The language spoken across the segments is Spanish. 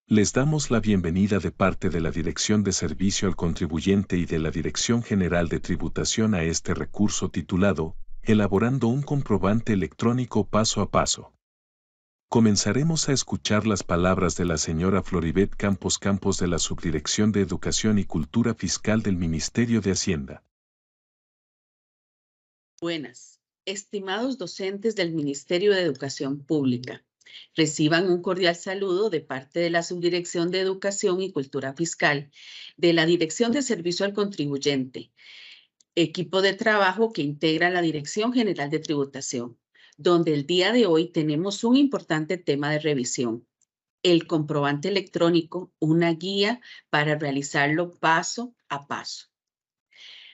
Les damos la bienvenida de parte de la Dirección de Servicio al Contribuyente y de la Dirección General de Tributación a este recurso titulado Elaborando un comprobante electrónico paso a paso. Comenzaremos a escuchar las palabras de la señora Floribet Campos Campos de la Subdirección de Educación y Cultura Fiscal del Ministerio de Hacienda. Buenas, estimados docentes del Ministerio de Educación Pública. Reciban un cordial saludo de parte de la Subdirección de Educación y Cultura Fiscal, de la Dirección de Servicio al Contribuyente, equipo de trabajo que integra la Dirección General de Tributación, donde el día de hoy tenemos un importante tema de revisión: el comprobante electrónico, una guía para realizarlo paso a paso.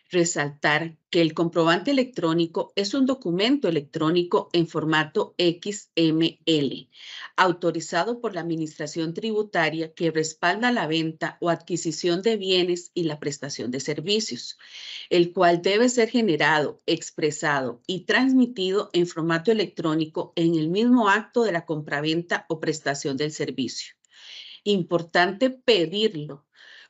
Resaltar que el comprobante electrónico es un documento electrónico en formato XML, autorizado por la Administración Tributaria, que respalda la venta o adquisición de bienes y la prestación de servicios, el cual debe ser generado, expresado y transmitido en formato electrónico en el mismo acto de la compraventa o prestación del servicio. Importante pedirlo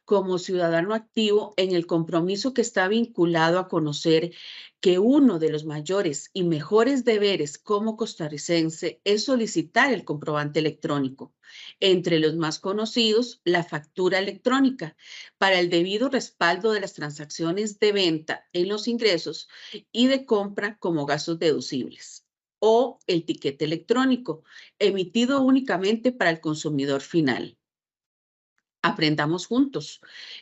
como ciudadano activo en el compromiso que está vinculado a conocer que uno de los mayores y mejores deberes como costarricense es solicitar el comprobante electrónico. Entre los más conocidos, la factura electrónica, para el debido respaldo de las transacciones de venta en los ingresos y de compra como gastos deducibles. O el tiquete electrónico, emitido únicamente para el consumidor final. Aprendamos juntos.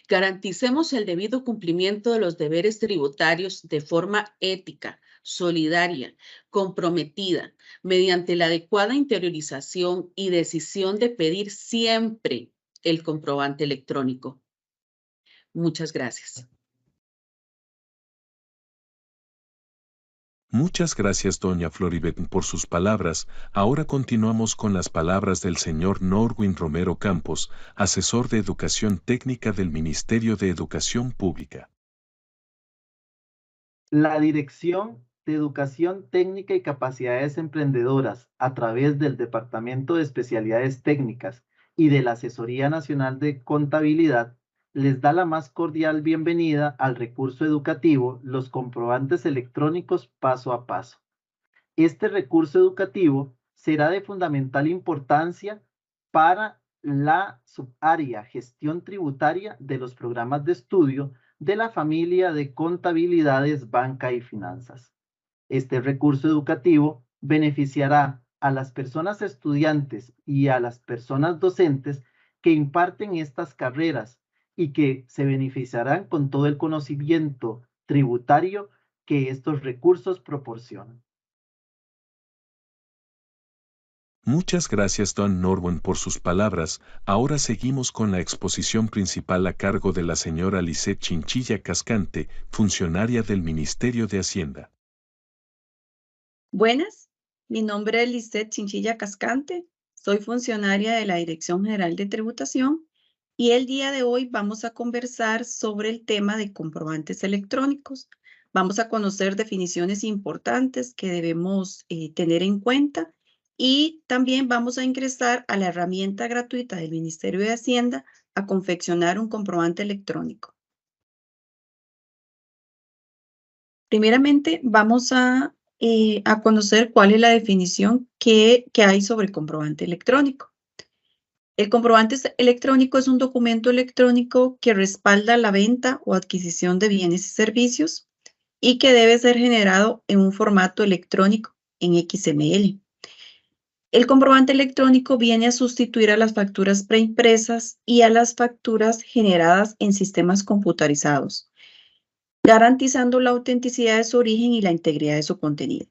Garanticemos el debido cumplimiento de los deberes tributarios de forma ética, solidaria, comprometida, mediante la adecuada interiorización y decisión de pedir siempre el comprobante electrónico. Muchas gracias. Muchas gracias, doña Floribet, por sus palabras. Ahora continuamos con las palabras del señor Norwin Romero Campos, asesor de Educación Técnica del Ministerio de Educación Pública. La Dirección de Educación Técnica y Capacidades Emprendedoras, a través del Departamento de Especialidades Técnicas y de la Asesoría Nacional de Contabilidad, les da la más cordial bienvenida al recurso educativo Los comprobantes electrónicos paso a paso. Este recurso educativo será de fundamental importancia para la subárea gestión tributaria de los programas de estudio de la familia de contabilidades, banca y finanzas. Este recurso educativo beneficiará a las personas estudiantes y a las personas docentes que imparten estas carreras y que se beneficiarán con todo el conocimiento tributario que estos recursos proporcionan. Muchas gracias, don Norwin, por sus palabras. Ahora seguimos con la exposición principal a cargo de la señora Lisette Chinchilla Cascante, funcionaria del Ministerio de Hacienda. Buenas, mi nombre es Lisette Chinchilla Cascante, soy funcionaria de la Dirección General de Tributación y el día de hoy vamos a conversar sobre el tema de comprobantes electrónicos. Vamos a conocer definiciones importantes que debemos tener en cuenta y también vamos a ingresar a la herramienta gratuita del Ministerio de Hacienda a confeccionar un comprobante electrónico. Primeramente, vamos a conocer cuál es la definición que hay sobre el comprobante electrónico. El comprobante electrónico es un documento electrónico que respalda la venta o adquisición de bienes y servicios y que debe ser generado en un formato electrónico en XML. El comprobante electrónico viene a sustituir a las facturas preimpresas y a las facturas generadas en sistemas computarizados, garantizando la autenticidad de su origen y la integridad de su contenido.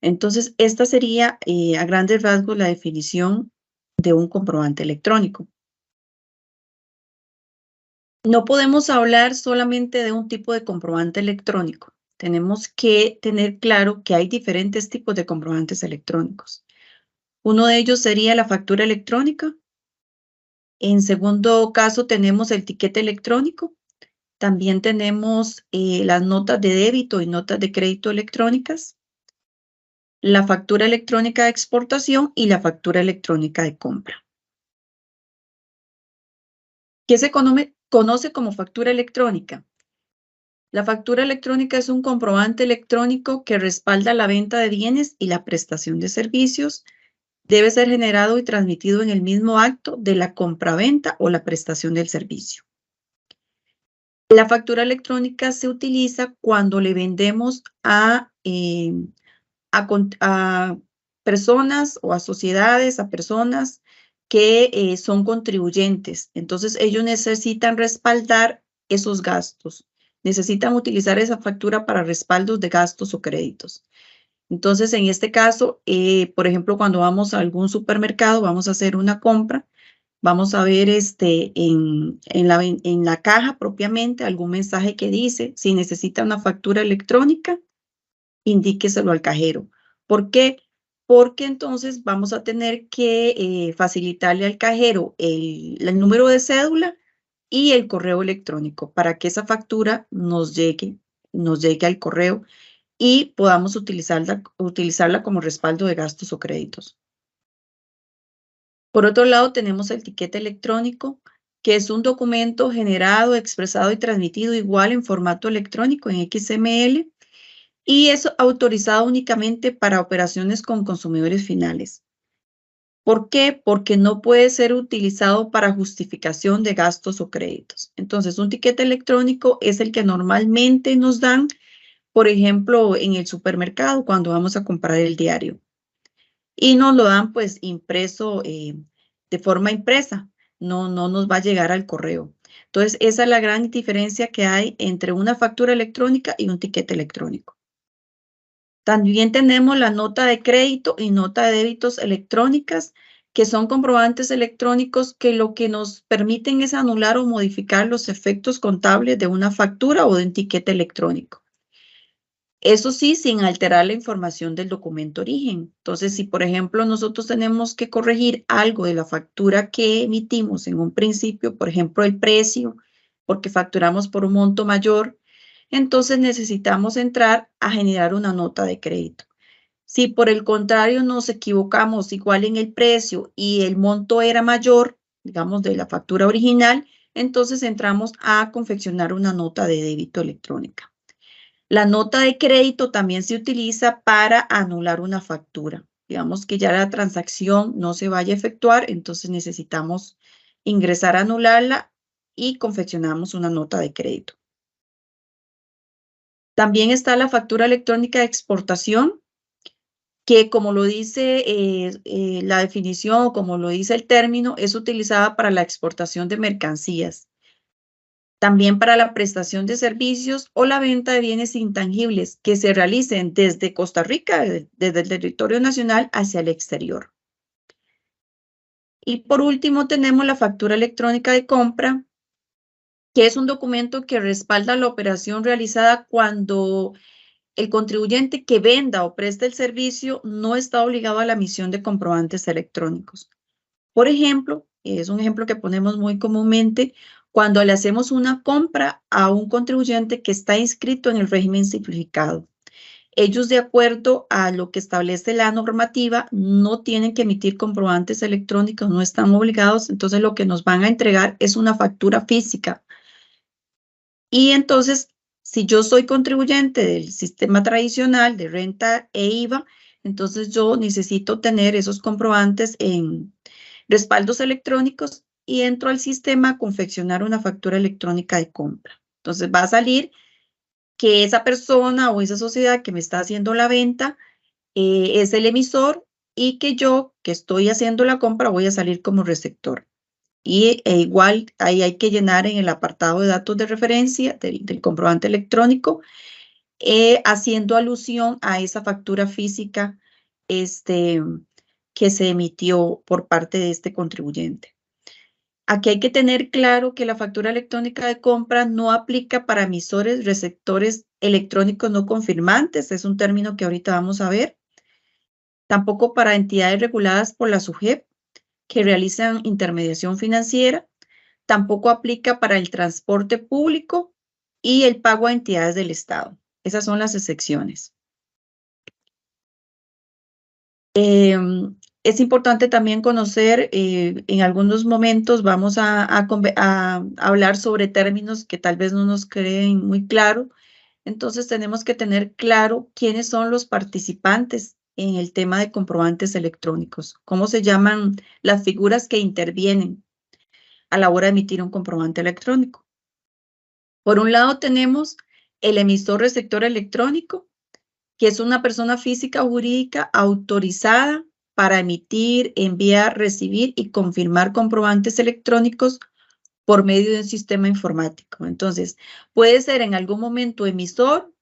Entonces, esta sería a grandes rasgos la definición de un comprobante electrónico. No podemos hablar solamente de un tipo de comprobante electrónico. Tenemos que tener claro que hay diferentes tipos de comprobantes electrónicos. Uno de ellos sería la factura electrónica. En segundo caso, tenemos el tiquete electrónico. También tenemos las notas de débito y notas de crédito electrónicas, la factura electrónica de exportación y la factura electrónica de compra. ¿Qué se conoce como factura electrónica? La factura electrónica es un comprobante electrónico que respalda la venta de bienes y la prestación de servicios. Debe ser generado y transmitido en el mismo acto de la compraventa o la prestación del servicio. La factura electrónica se utiliza cuando le vendemos a personas o a sociedades, a personas que son contribuyentes. Entonces, ellos necesitan respaldar esos gastos. Necesitan utilizar esa factura para respaldos de gastos o créditos. Entonces, en este caso, por ejemplo, cuando vamos a algún supermercado, vamos a hacer una compra, vamos a ver en la caja propiamente algún mensaje que dice, si necesita una factura electrónica, indíqueselo al cajero. ¿Por qué? Porque entonces vamos a tener que facilitarle al cajero el número de cédula y el correo electrónico para que esa factura nos llegue al correo y podamos utilizarla como respaldo de gastos o créditos. Por otro lado, tenemos el tiquete electrónico, que es un documento generado, expresado y transmitido igual en formato electrónico en XML y es autorizado únicamente para operaciones con consumidores finales. ¿Por qué? Porque no puede ser utilizado para justificación de gastos o créditos. Entonces, un tiquete electrónico es el que normalmente nos dan, por ejemplo, en el supermercado cuando vamos a comprar el diario. Y nos lo dan pues impreso, de forma impresa. No nos va a llegar al correo. Entonces, esa es la gran diferencia que hay entre una factura electrónica y un tiquete electrónico. También tenemos la nota de crédito y nota de débitos electrónicas, que son comprobantes electrónicos que lo que nos permiten es anular o modificar los efectos contables de una factura o de un tiquete electrónico. Eso sí, sin alterar la información del documento origen. Entonces, si por ejemplo nosotros tenemos que corregir algo de la factura que emitimos en un principio, por ejemplo el precio, porque facturamos por un monto mayor, entonces necesitamos entrar a generar una nota de crédito. Si por el contrario nos equivocamos igual en el precio y el monto era mayor, digamos de la factura original, entonces entramos a confeccionar una nota de débito electrónica. La nota de crédito también se utiliza para anular una factura. Digamos que ya la transacción no se vaya a efectuar, entonces necesitamos ingresar a anularla y confeccionamos una nota de crédito. También está la factura electrónica de exportación, que como lo dice la definición o como lo dice el término, es utilizada para la exportación de mercancías. También para la prestación de servicios o la venta de bienes intangibles que se realicen desde Costa Rica, desde el territorio nacional hacia el exterior. Y por último tenemos la factura electrónica de compra, que es un documento que respalda la operación realizada cuando el contribuyente que venda o preste el servicio no está obligado a la emisión de comprobantes electrónicos. Por ejemplo, es un ejemplo que ponemos muy comúnmente, cuando le hacemos una compra a un contribuyente que está inscrito en el régimen simplificado. Ellos, de acuerdo a lo que establece la normativa, no tienen que emitir comprobantes electrónicos, no están obligados, entonces lo que nos van a entregar es una factura física. Y entonces, si yo soy contribuyente del sistema tradicional de renta e IVA, entonces yo necesito tener esos comprobantes en respaldos electrónicos y entro al sistema a confeccionar una factura electrónica de compra. Entonces va a salir que esa persona o esa sociedad que me está haciendo la venta es el emisor y que yo, que estoy haciendo la compra, voy a salir como receptor. Y igual ahí hay que llenar en el apartado de datos de referencia del comprobante electrónico, haciendo alusión a esa factura física que se emitió por parte de este contribuyente. Aquí hay que tener claro que la factura electrónica de compra no aplica para emisores, receptores electrónicos no confirmantes, es un término que ahorita vamos a ver. Tampoco para entidades reguladas por la SUGEP que realizan intermediación financiera. Tampoco aplica para el transporte público y el pago a entidades del Estado. Esas son las excepciones. Es importante también conocer, en algunos momentos vamos a hablar sobre términos que tal vez no nos queden muy claros. Entonces tenemos que tener claro quiénes son los participantes en el tema de comprobantes electrónicos, cómo se llaman las figuras que intervienen a la hora de emitir un comprobante electrónico. Por un lado tenemos el emisor receptor electrónico, que es una persona física o jurídica autorizada para emitir, enviar, recibir y confirmar comprobantes electrónicos por medio de un sistema informático. Entonces, puede ser en algún momento emisor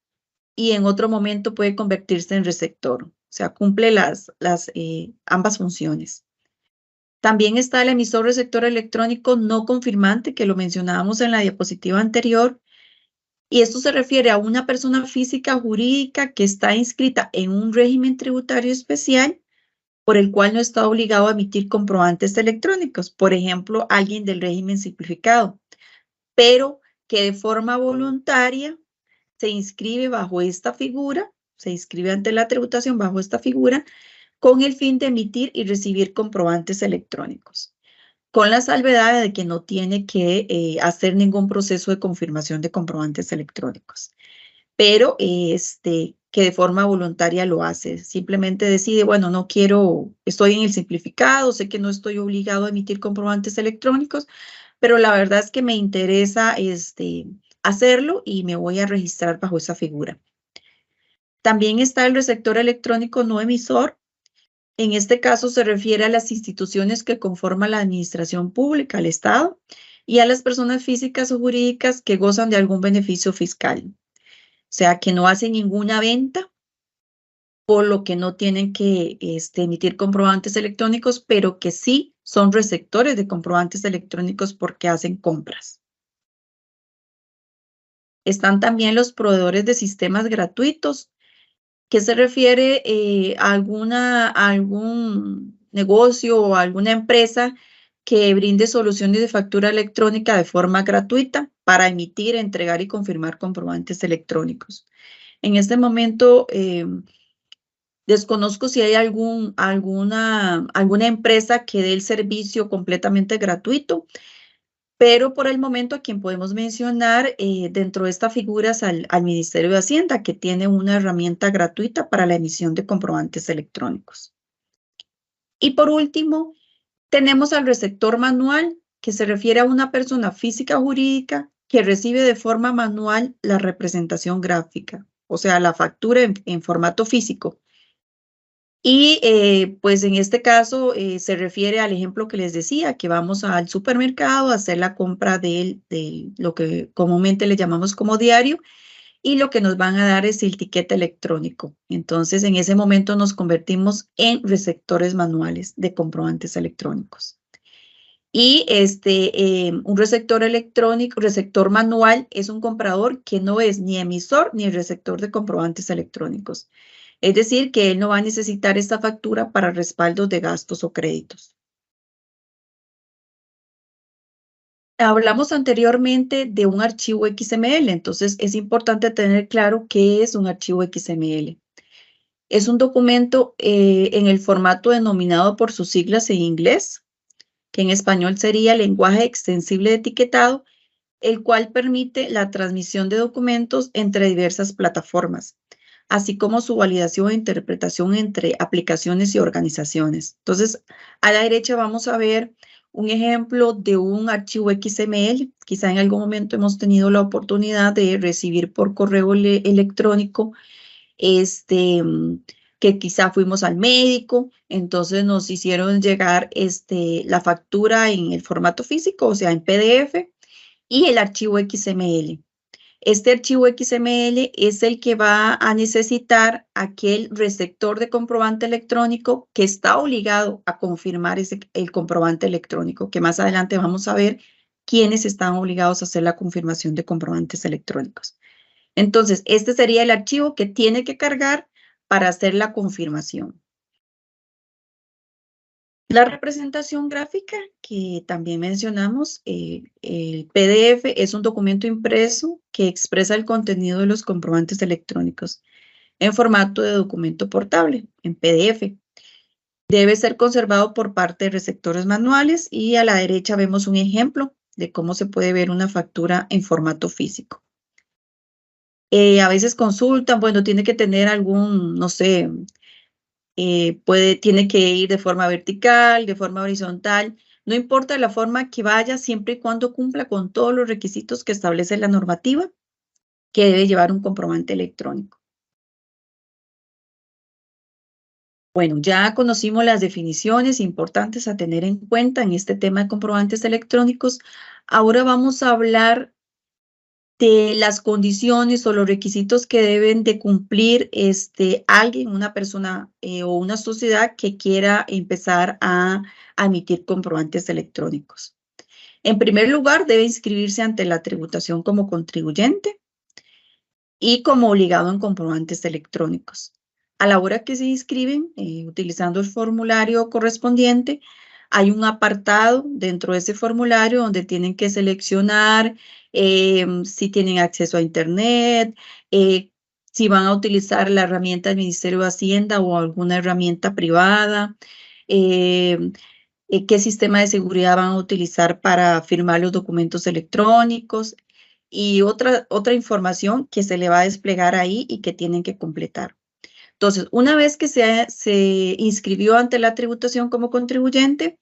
y en otro momento puede convertirse en receptor. O sea, cumple ambas funciones. También está el emisor receptor electrónico no confirmante, que lo mencionábamos en la diapositiva anterior, y esto se refiere a una persona física o jurídica que está inscrita en un régimen tributario especial por el cual no está obligado a emitir comprobantes electrónicos, por ejemplo, alguien del régimen simplificado, pero que de forma voluntaria se inscribe bajo esta figura, se inscribe ante la tributación bajo esta figura, con el fin de emitir y recibir comprobantes electrónicos, con la salvedad de que no tiene que hacer ningún proceso de confirmación de comprobantes electrónicos, pero que de forma voluntaria lo hace. Simplemente decide, bueno, no quiero, estoy en el simplificado, sé que no estoy obligado a emitir comprobantes electrónicos, pero la verdad es que me interesa hacerlo y me voy a registrar bajo esa figura. También está el receptor electrónico no emisor. En este caso se refiere a las instituciones que conforman la administración pública, el Estado, y a las personas físicas o jurídicas que gozan de algún beneficio fiscal. O sea, que no hacen ninguna venta, por lo que no tienen que emitir comprobantes electrónicos, pero que sí son receptores de comprobantes electrónicos porque hacen compras. Están también los proveedores de sistemas gratuitos, que se refiere a algún negocio o alguna empresa que brinde soluciones de factura electrónica de forma gratuita para emitir, entregar y confirmar comprobantes electrónicos. En este momento desconozco si hay alguna empresa que dé el servicio completamente gratuito, pero por el momento a quien podemos mencionar dentro de esta figura es al Ministerio de Hacienda, que tiene una herramienta gratuita para la emisión de comprobantes electrónicos. Y por último, tenemos al receptor manual, que se refiere a una persona física o jurídica que recibe de forma manual la representación gráfica, o sea, la factura en formato físico. Y pues en este caso se refiere al ejemplo que les decía, que vamos al supermercado a hacer la compra de lo que comúnmente le llamamos como diario, y lo que nos van a dar es el tiquete electrónico. Entonces en ese momento nos convertimos en receptores manuales de comprobantes electrónicos. Y un receptor electrónico, receptor manual, es un comprador que no es ni emisor ni receptor de comprobantes electrónicos. Es decir, que él no va a necesitar esta factura para respaldos de gastos o créditos. Hablamos anteriormente de un archivo XML, entonces es importante tener claro qué es un archivo XML. Es un documento en el formato denominado por sus siglas en inglés, que en español sería lenguaje extensible de etiquetado, el cual permite la transmisión de documentos entre diversas plataformas, así como su validación e interpretación entre aplicaciones y organizaciones. Entonces, a la derecha vamos a ver un ejemplo de un archivo XML. Quizá en algún momento hemos tenido la oportunidad de recibir por correo electrónico que quizá fuimos al médico, entonces nos hicieron llegar la factura en el formato físico, o sea, en PDF, y el archivo XML. Este archivo XML es el que va a necesitar aquel receptor de comprobante electrónico que está obligado a confirmar el comprobante electrónico, que más adelante vamos a ver quiénes están obligados a hacer la confirmación de comprobantes electrónicos. Entonces, este sería el archivo que tiene que cargar para hacer la confirmación. La representación gráfica, que también mencionamos, el PDF es un documento impreso que expresa el contenido de los comprobantes electrónicos en formato de documento portable, en PDF. Debe ser conservado por parte de receptores manuales y a la derecha vemos un ejemplo de cómo se puede ver una factura en formato físico. A veces consultan, bueno, tiene que tener algún, no sé, tiene que ir de forma vertical, de forma horizontal, no importa la forma que vaya, siempre y cuando cumpla con todos los requisitos que establece la normativa, que debe llevar un comprobante electrónico. Bueno, ya conocimos las definiciones importantes a tener en cuenta en este tema de comprobantes electrónicos. Ahora vamos a hablar de las condiciones o los requisitos que deben de cumplir alguien, una persona o una sociedad que quiera empezar a emitir comprobantes electrónicos. En primer lugar, debe inscribirse ante la tributación como contribuyente y como obligado en comprobantes electrónicos. A la hora que se inscriben, utilizando el formulario correspondiente, hay un apartado dentro de ese formulario donde tienen que seleccionar si tienen acceso a Internet, si van a utilizar la herramienta del Ministerio de Hacienda o alguna herramienta privada, qué sistema de seguridad van a utilizar para firmar los documentos electrónicos y otra información que se le va a desplegar ahí y que tienen que completar. Entonces, una vez que se inscribió ante la tributación como contribuyente,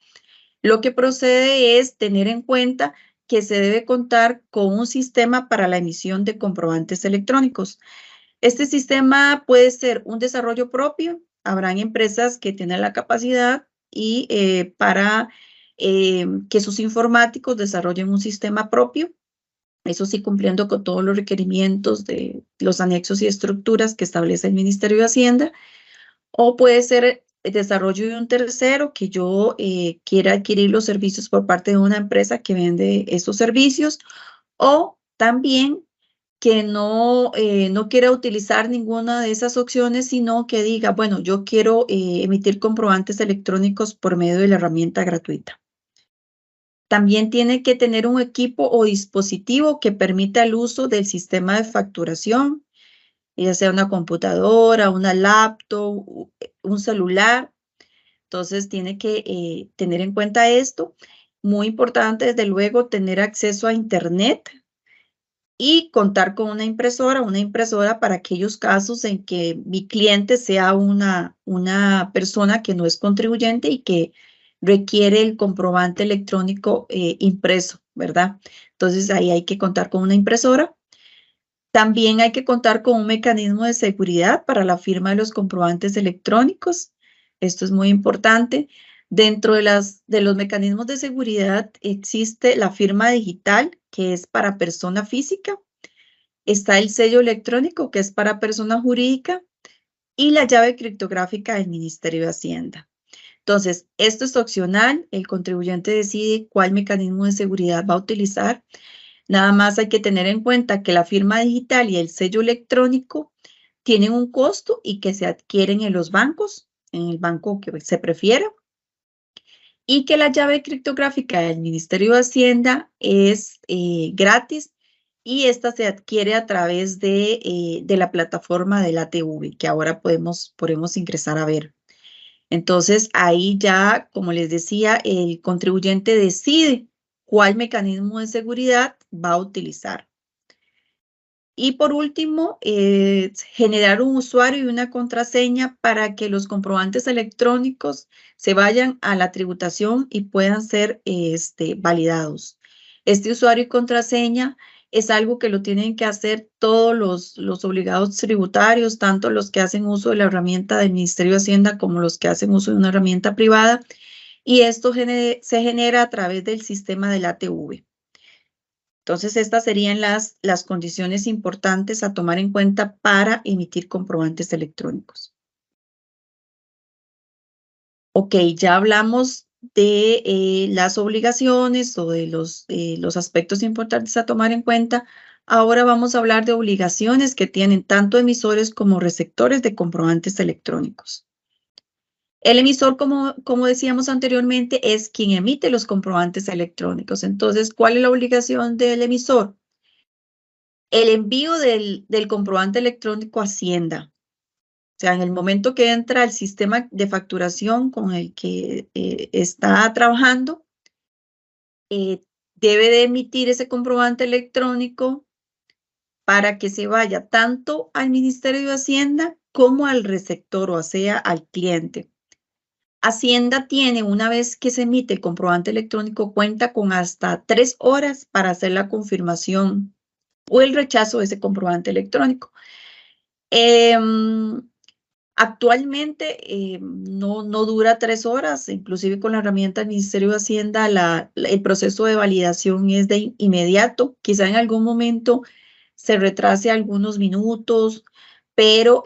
lo que procede es tener en cuenta que se debe contar con un sistema para la emisión de comprobantes electrónicos. Este sistema puede ser un desarrollo propio, habrán empresas que tienen la capacidad y para que sus informáticos desarrollen un sistema propio, eso sí cumpliendo con todos los requerimientos de los anexos y estructuras que establece el Ministerio de Hacienda, o puede ser el desarrollo de un tercero que yo quiera adquirir los servicios por parte de una empresa que vende esos servicios, o también que no quiera utilizar ninguna de esas opciones, sino que diga, bueno, yo quiero emitir comprobantes electrónicos por medio de la herramienta gratuita. También tiene que tener un equipo o dispositivo que permita el uso del sistema de facturación, ya sea una computadora, una laptop, un celular. Entonces tiene que tener en cuenta esto. Muy importante, desde luego, tener acceso a Internet y contar con una impresora para aquellos casos en que mi cliente sea una persona que no es contribuyente y que requiere el comprobante electrónico impreso, ¿verdad? Entonces ahí hay que contar con una impresora. También hay que contar con un mecanismo de seguridad para la firma de los comprobantes electrónicos. Esto es muy importante. Dentro de los mecanismos de seguridad existe la firma digital, que es para persona física. Está el sello electrónico, que es para persona jurídica, y la llave criptográfica del Ministerio de Hacienda. Entonces, esto es opcional. El contribuyente decide cuál mecanismo de seguridad va a utilizar. Nada más hay que tener en cuenta que la firma digital y el sello electrónico tienen un costo y que se adquieren en los bancos, en el banco que se prefiera, y que la llave criptográfica del Ministerio de Hacienda es gratis y esta se adquiere a través de la plataforma del ATV, que ahora podemos ingresar a ver. Entonces, ahí ya, como les decía, el contribuyente decide cuál mecanismo de seguridad va a utilizar. Y por último, generar un usuario y una contraseña para que los comprobantes electrónicos se vayan a la tributación y puedan ser validados. Este usuario y contraseña es algo que lo tienen que hacer todos los obligados tributarios, tanto los que hacen uso de la herramienta del Ministerio de Hacienda como los que hacen uso de una herramienta privada. Y esto se genera a través del sistema del ATV. Entonces, estas serían las condiciones importantes a tomar en cuenta para emitir comprobantes electrónicos. Ok, ya hablamos de las obligaciones o de los aspectos importantes a tomar en cuenta. Ahora vamos a hablar de obligaciones que tienen tanto emisores como receptores de comprobantes electrónicos. El emisor, como decíamos anteriormente, es quien emite los comprobantes electrónicos. Entonces, ¿cuál es la obligación del emisor? El envío del comprobante electrónico a Hacienda. O sea, en el momento que entra el sistema de facturación con el que está trabajando, debe de emitir ese comprobante electrónico para que se vaya tanto al Ministerio de Hacienda como al receptor, o sea, al cliente. Hacienda tiene, una vez que se emite el comprobante electrónico, cuenta con hasta 3 horas para hacer la confirmación o el rechazo de ese comprobante electrónico. Actualmente no dura 3 horas, inclusive con la herramienta del Ministerio de Hacienda, el proceso de validación es de inmediato. Quizá en algún momento se retrase algunos minutos, pero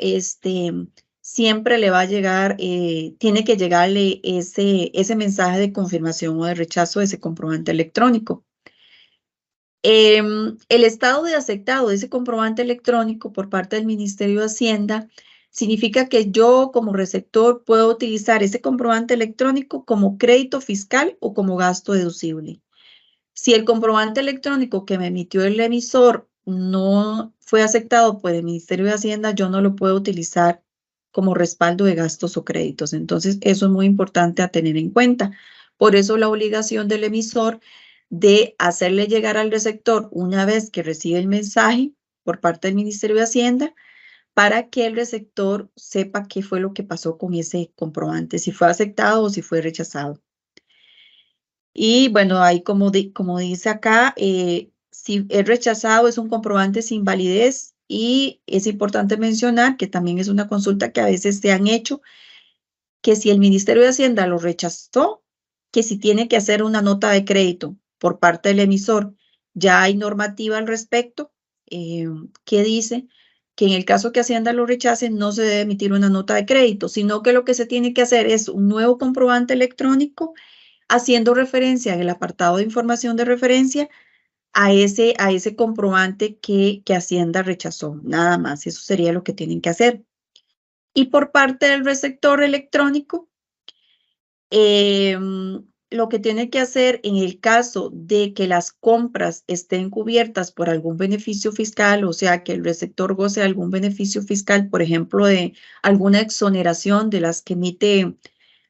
siempre le va a llegar, tiene que llegarle ese mensaje de confirmación o de rechazo de ese comprobante electrónico. El estado de aceptado de ese comprobante electrónico por parte del Ministerio de Hacienda significa que yo como receptor puedo utilizar ese comprobante electrónico como crédito fiscal o como gasto deducible. Si el comprobante electrónico que me emitió el emisor no fue aceptado por el Ministerio de Hacienda, yo no lo puedo utilizar como respaldo de gastos o créditos. Entonces, eso es muy importante a tener en cuenta. Por eso la obligación del emisor de hacerle llegar al receptor una vez que recibe el mensaje por parte del Ministerio de Hacienda, para que el receptor sepa qué fue lo que pasó con ese comprobante, si fue aceptado o si fue rechazado. Y bueno, ahí como dice acá, si es rechazado es un comprobante sin validez, y es importante mencionar que también es una consulta que a veces se han hecho, que si el Ministerio de Hacienda lo rechazó, que si tiene que hacer una nota de crédito por parte del emisor. Ya hay normativa al respecto que dice que en el caso que Hacienda lo rechace no se debe emitir una nota de crédito, sino que lo que se tiene que hacer es un nuevo comprobante electrónico haciendo referencia en el apartado de información de referencia a ese comprobante que Hacienda rechazó. Nada más, eso sería lo que tienen que hacer. Y por parte del receptor electrónico, lo que tiene que hacer en el caso de que las compras estén cubiertas por algún beneficio fiscal, o sea, que el receptor goce de algún beneficio fiscal, por ejemplo, de alguna exoneración de las que emite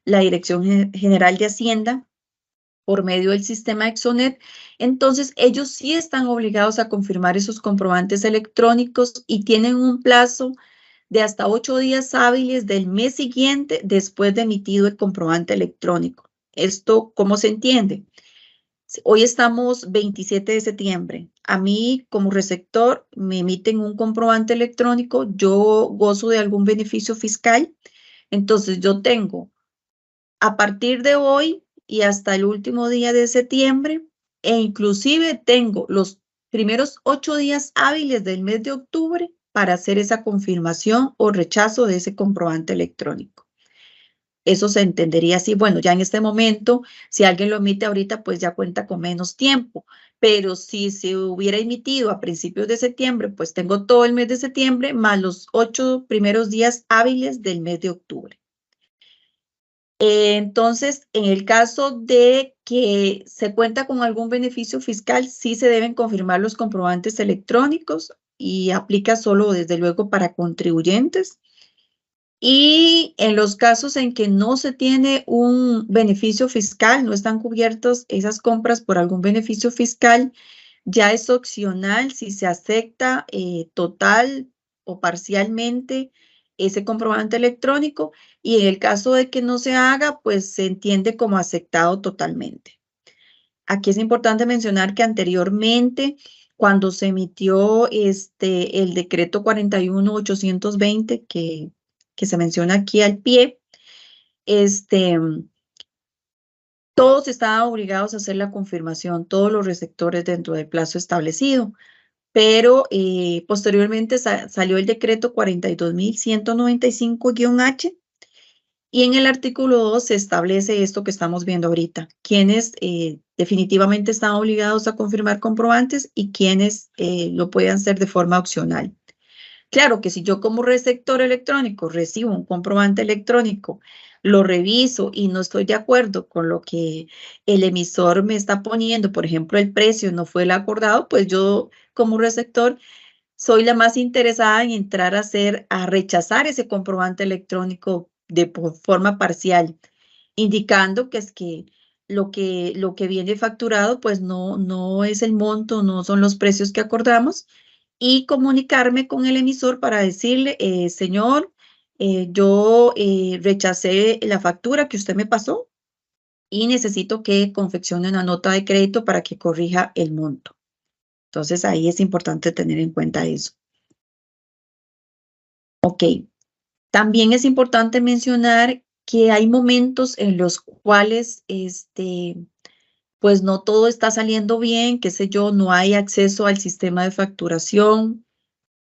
la Dirección General de Hacienda por medio del sistema Exonet, entonces ellos sí están obligados a confirmar esos comprobantes electrónicos y tienen un plazo de hasta 8 días hábiles del mes siguiente después de emitido el comprobante electrónico. ¿Esto cómo se entiende? Hoy estamos 27 de septiembre. A mí, como receptor, me emiten un comprobante electrónico, yo gozo de algún beneficio fiscal, entonces yo tengo a partir de hoy y hasta el último día de septiembre, e inclusive tengo los primeros 8 días hábiles del mes de octubre para hacer esa confirmación o rechazo de ese comprobante electrónico. Eso se entendería así. Bueno, ya en este momento, si alguien lo emite ahorita, pues ya cuenta con menos tiempo. Pero si se hubiera emitido a principios de septiembre, pues tengo todo el mes de septiembre más los 8 primeros días hábiles del mes de octubre. Entonces, en el caso de que se cuenta con algún beneficio fiscal, sí se deben confirmar los comprobantes electrónicos y aplica solo, desde luego, para contribuyentes. Y en los casos en que no se tiene un beneficio fiscal, no están cubiertas esas compras por algún beneficio fiscal, ya es opcional si se acepta total o parcialmente ese comprobante electrónico, y en el caso de que no se haga, pues se entiende como aceptado totalmente. Aquí es importante mencionar que anteriormente, cuando se emitió el decreto 41.820 que se menciona aquí al pie, todos estaban obligados a hacer la confirmación, todos los receptores dentro del plazo establecido, pero posteriormente salió el decreto 42.195-H, y en el artículo 2 se establece esto que estamos viendo ahorita, quienes definitivamente están obligados a confirmar comprobantes y quienes lo pueden hacer de forma opcional. Claro que si yo como receptor electrónico recibo un comprobante electrónico, lo reviso y no estoy de acuerdo con lo que el emisor me está poniendo, por ejemplo, el precio no fue el acordado, pues yo como receptor soy la más interesada en entrar a rechazar ese comprobante electrónico de forma parcial, indicando que es que lo que viene facturado pues no es el monto, no son los precios que acordamos, y comunicarme con el emisor para decirle, señor, yo rechacé la factura que usted me pasó y necesito que confeccione una nota de crédito para que corrija el monto. Entonces ahí es importante tener en cuenta eso. Ok, también es importante mencionar que hay momentos en los cuales pues no todo está saliendo bien, qué sé yo, no hay acceso al sistema de facturación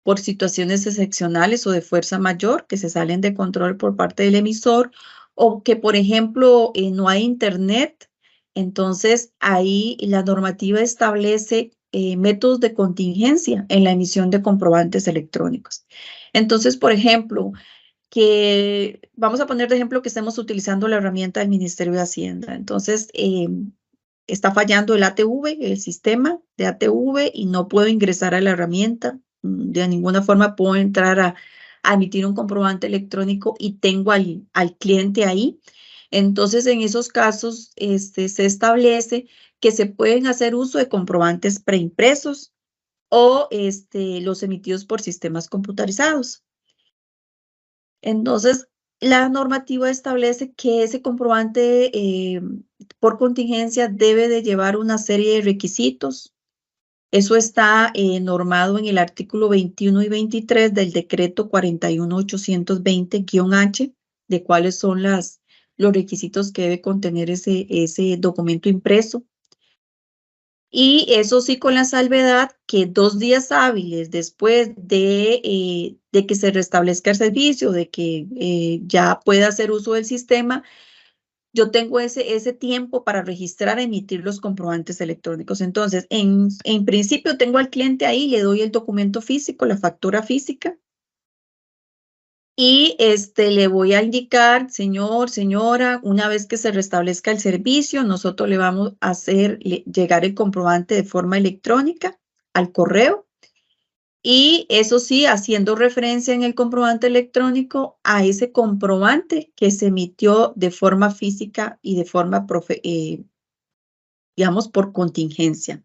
por situaciones excepcionales o de fuerza mayor que se salen de control por parte del emisor, o que, por ejemplo, no hay internet. Entonces, ahí la normativa establece métodos de contingencia en la emisión de comprobantes electrónicos. Entonces, por ejemplo, que vamos a poner de ejemplo que estemos utilizando la herramienta del Ministerio de Hacienda. Entonces, está fallando el ATV, el sistema de ATV, y no puedo ingresar a la herramienta. De ninguna forma puedo entrar a emitir un comprobante electrónico y tengo al cliente ahí. Entonces, en esos casos, se establece que se pueden hacer uso de comprobantes preimpresos o los emitidos por sistemas computarizados. Entonces, la normativa establece que ese comprobante por contingencia debe de llevar una serie de requisitos. Eso está normado en el artículo 21 y 23 del decreto 41820-H, de cuáles son los requisitos que debe contener ese documento impreso. Y eso sí, con la salvedad que 2 días hábiles después de que se restablezca el servicio, de que ya pueda hacer uso del sistema, yo tengo ese tiempo para registrar, emitir los comprobantes electrónicos. Entonces, en principio tengo al cliente ahí, le doy el documento físico, la factura física, y le voy a indicar, señor, señora, una vez que se restablezca el servicio, nosotros le vamos a hacer llegar el comprobante de forma electrónica al correo. Y eso sí, haciendo referencia en el comprobante electrónico a ese comprobante que se emitió de forma física y de forma, digamos, por contingencia.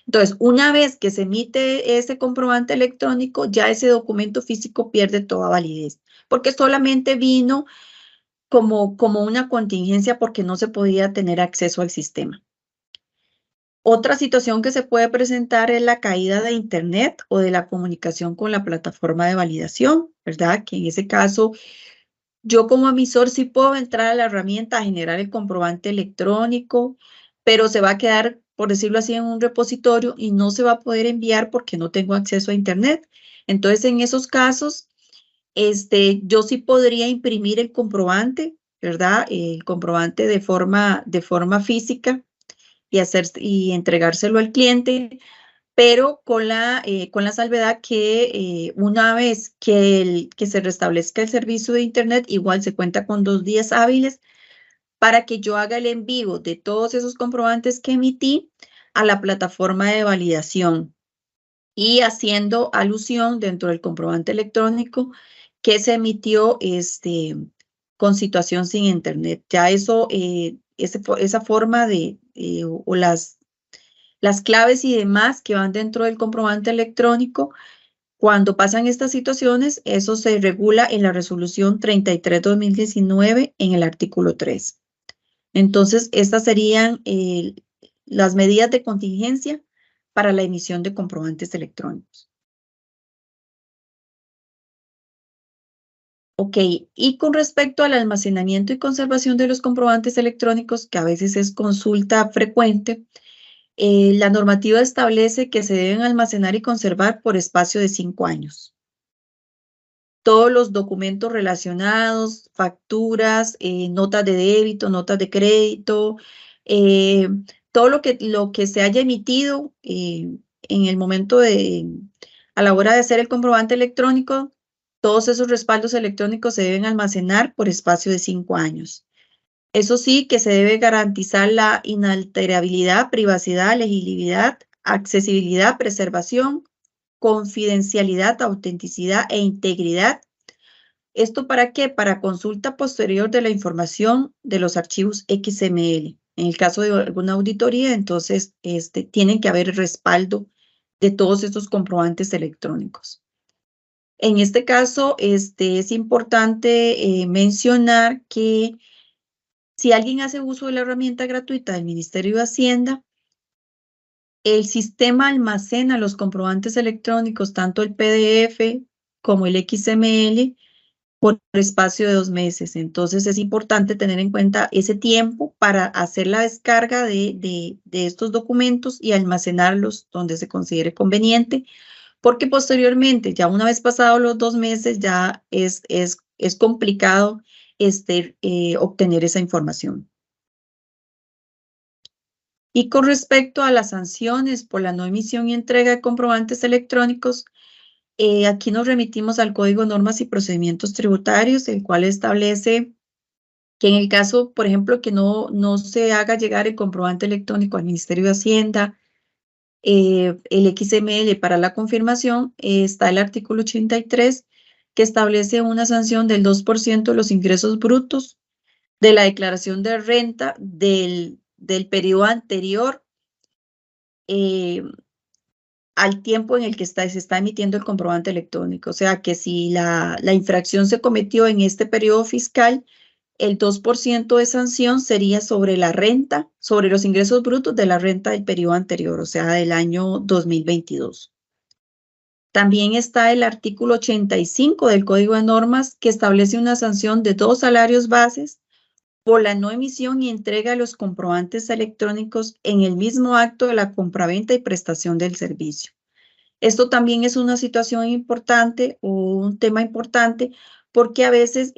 Entonces, una vez que se emite ese comprobante electrónico, ya ese documento físico pierde toda validez, porque solamente vino como una contingencia porque no se podía tener acceso al sistema. Otra situación que se puede presentar es la caída de Internet o de la comunicación con la plataforma de validación, ¿verdad? Que en ese caso, yo como emisor sí puedo entrar a la herramienta a generar el comprobante electrónico, pero se va a quedar, por decirlo así, en un repositorio y no se va a poder enviar porque no tengo acceso a Internet. Entonces, en esos casos, yo sí podría imprimir el comprobante, ¿verdad? El comprobante de forma física y entregárselo al cliente, pero con la salvedad que una vez que se restablezca el servicio de Internet, igual se cuenta con 2 días hábiles para que yo haga el envío de todos esos comprobantes que emití a la plataforma de validación y haciendo alusión dentro del comprobante electrónico que se emitió con situación sin Internet. Ya eso, esa forma o las claves y demás que van dentro del comprobante electrónico, cuando pasan estas situaciones, eso se regula en la resolución 33/2019 en el artículo 3. Entonces, estas serían las medidas de contingencia para la emisión de comprobantes electrónicos. Ok, y con respecto al almacenamiento y conservación de los comprobantes electrónicos, que a veces es consulta frecuente, la normativa establece que se deben almacenar y conservar por espacio de 5 años. Todos los documentos relacionados, facturas, notas de débito, notas de crédito, todo lo que se haya emitido en el momento a la hora de hacer el comprobante electrónico, todos esos respaldos electrónicos se deben almacenar por espacio de 5 años. Eso sí, que se debe garantizar la inalterabilidad, privacidad, legibilidad, accesibilidad, preservación confidencialidad, autenticidad e integridad. ¿Esto para qué? Para consulta posterior de la información de los archivos XML. En el caso de alguna auditoría, entonces tienen que haber respaldo de todos estos comprobantes electrónicos. En este caso, es importante mencionar que si alguien hace uso de la herramienta gratuita del Ministerio de Hacienda, el sistema almacena los comprobantes electrónicos, tanto el PDF como el XML, por espacio de 2 meses. Entonces es importante tener en cuenta ese tiempo para hacer la descarga de estos documentos y almacenarlos donde se considere conveniente, porque posteriormente, ya una vez pasados los 2 meses, ya es complicado obtener esa información. Y con respecto a las sanciones por la no emisión y entrega de comprobantes electrónicos, aquí nos remitimos al Código de Normas y Procedimientos Tributarios, el cual establece que en el caso, por ejemplo, que no se haga llegar el comprobante electrónico al Ministerio de Hacienda, el XML para la confirmación, está el artículo 83, que establece una sanción del 2% de los ingresos brutos de la declaración de renta del periodo anterior al tiempo en el que se está emitiendo el comprobante electrónico. O sea, que si la infracción se cometió en este periodo fiscal, el 2% de sanción sería sobre la renta, sobre los ingresos brutos de la renta del periodo anterior, o sea, del año 2022. También está el artículo 85 del Código de Normas, que establece una sanción de 2 salarios bases por la no emisión y entrega de los comprobantes electrónicos en el mismo acto de la compraventa y prestación del servicio. Esto también es una situación importante o un tema importante porque a veces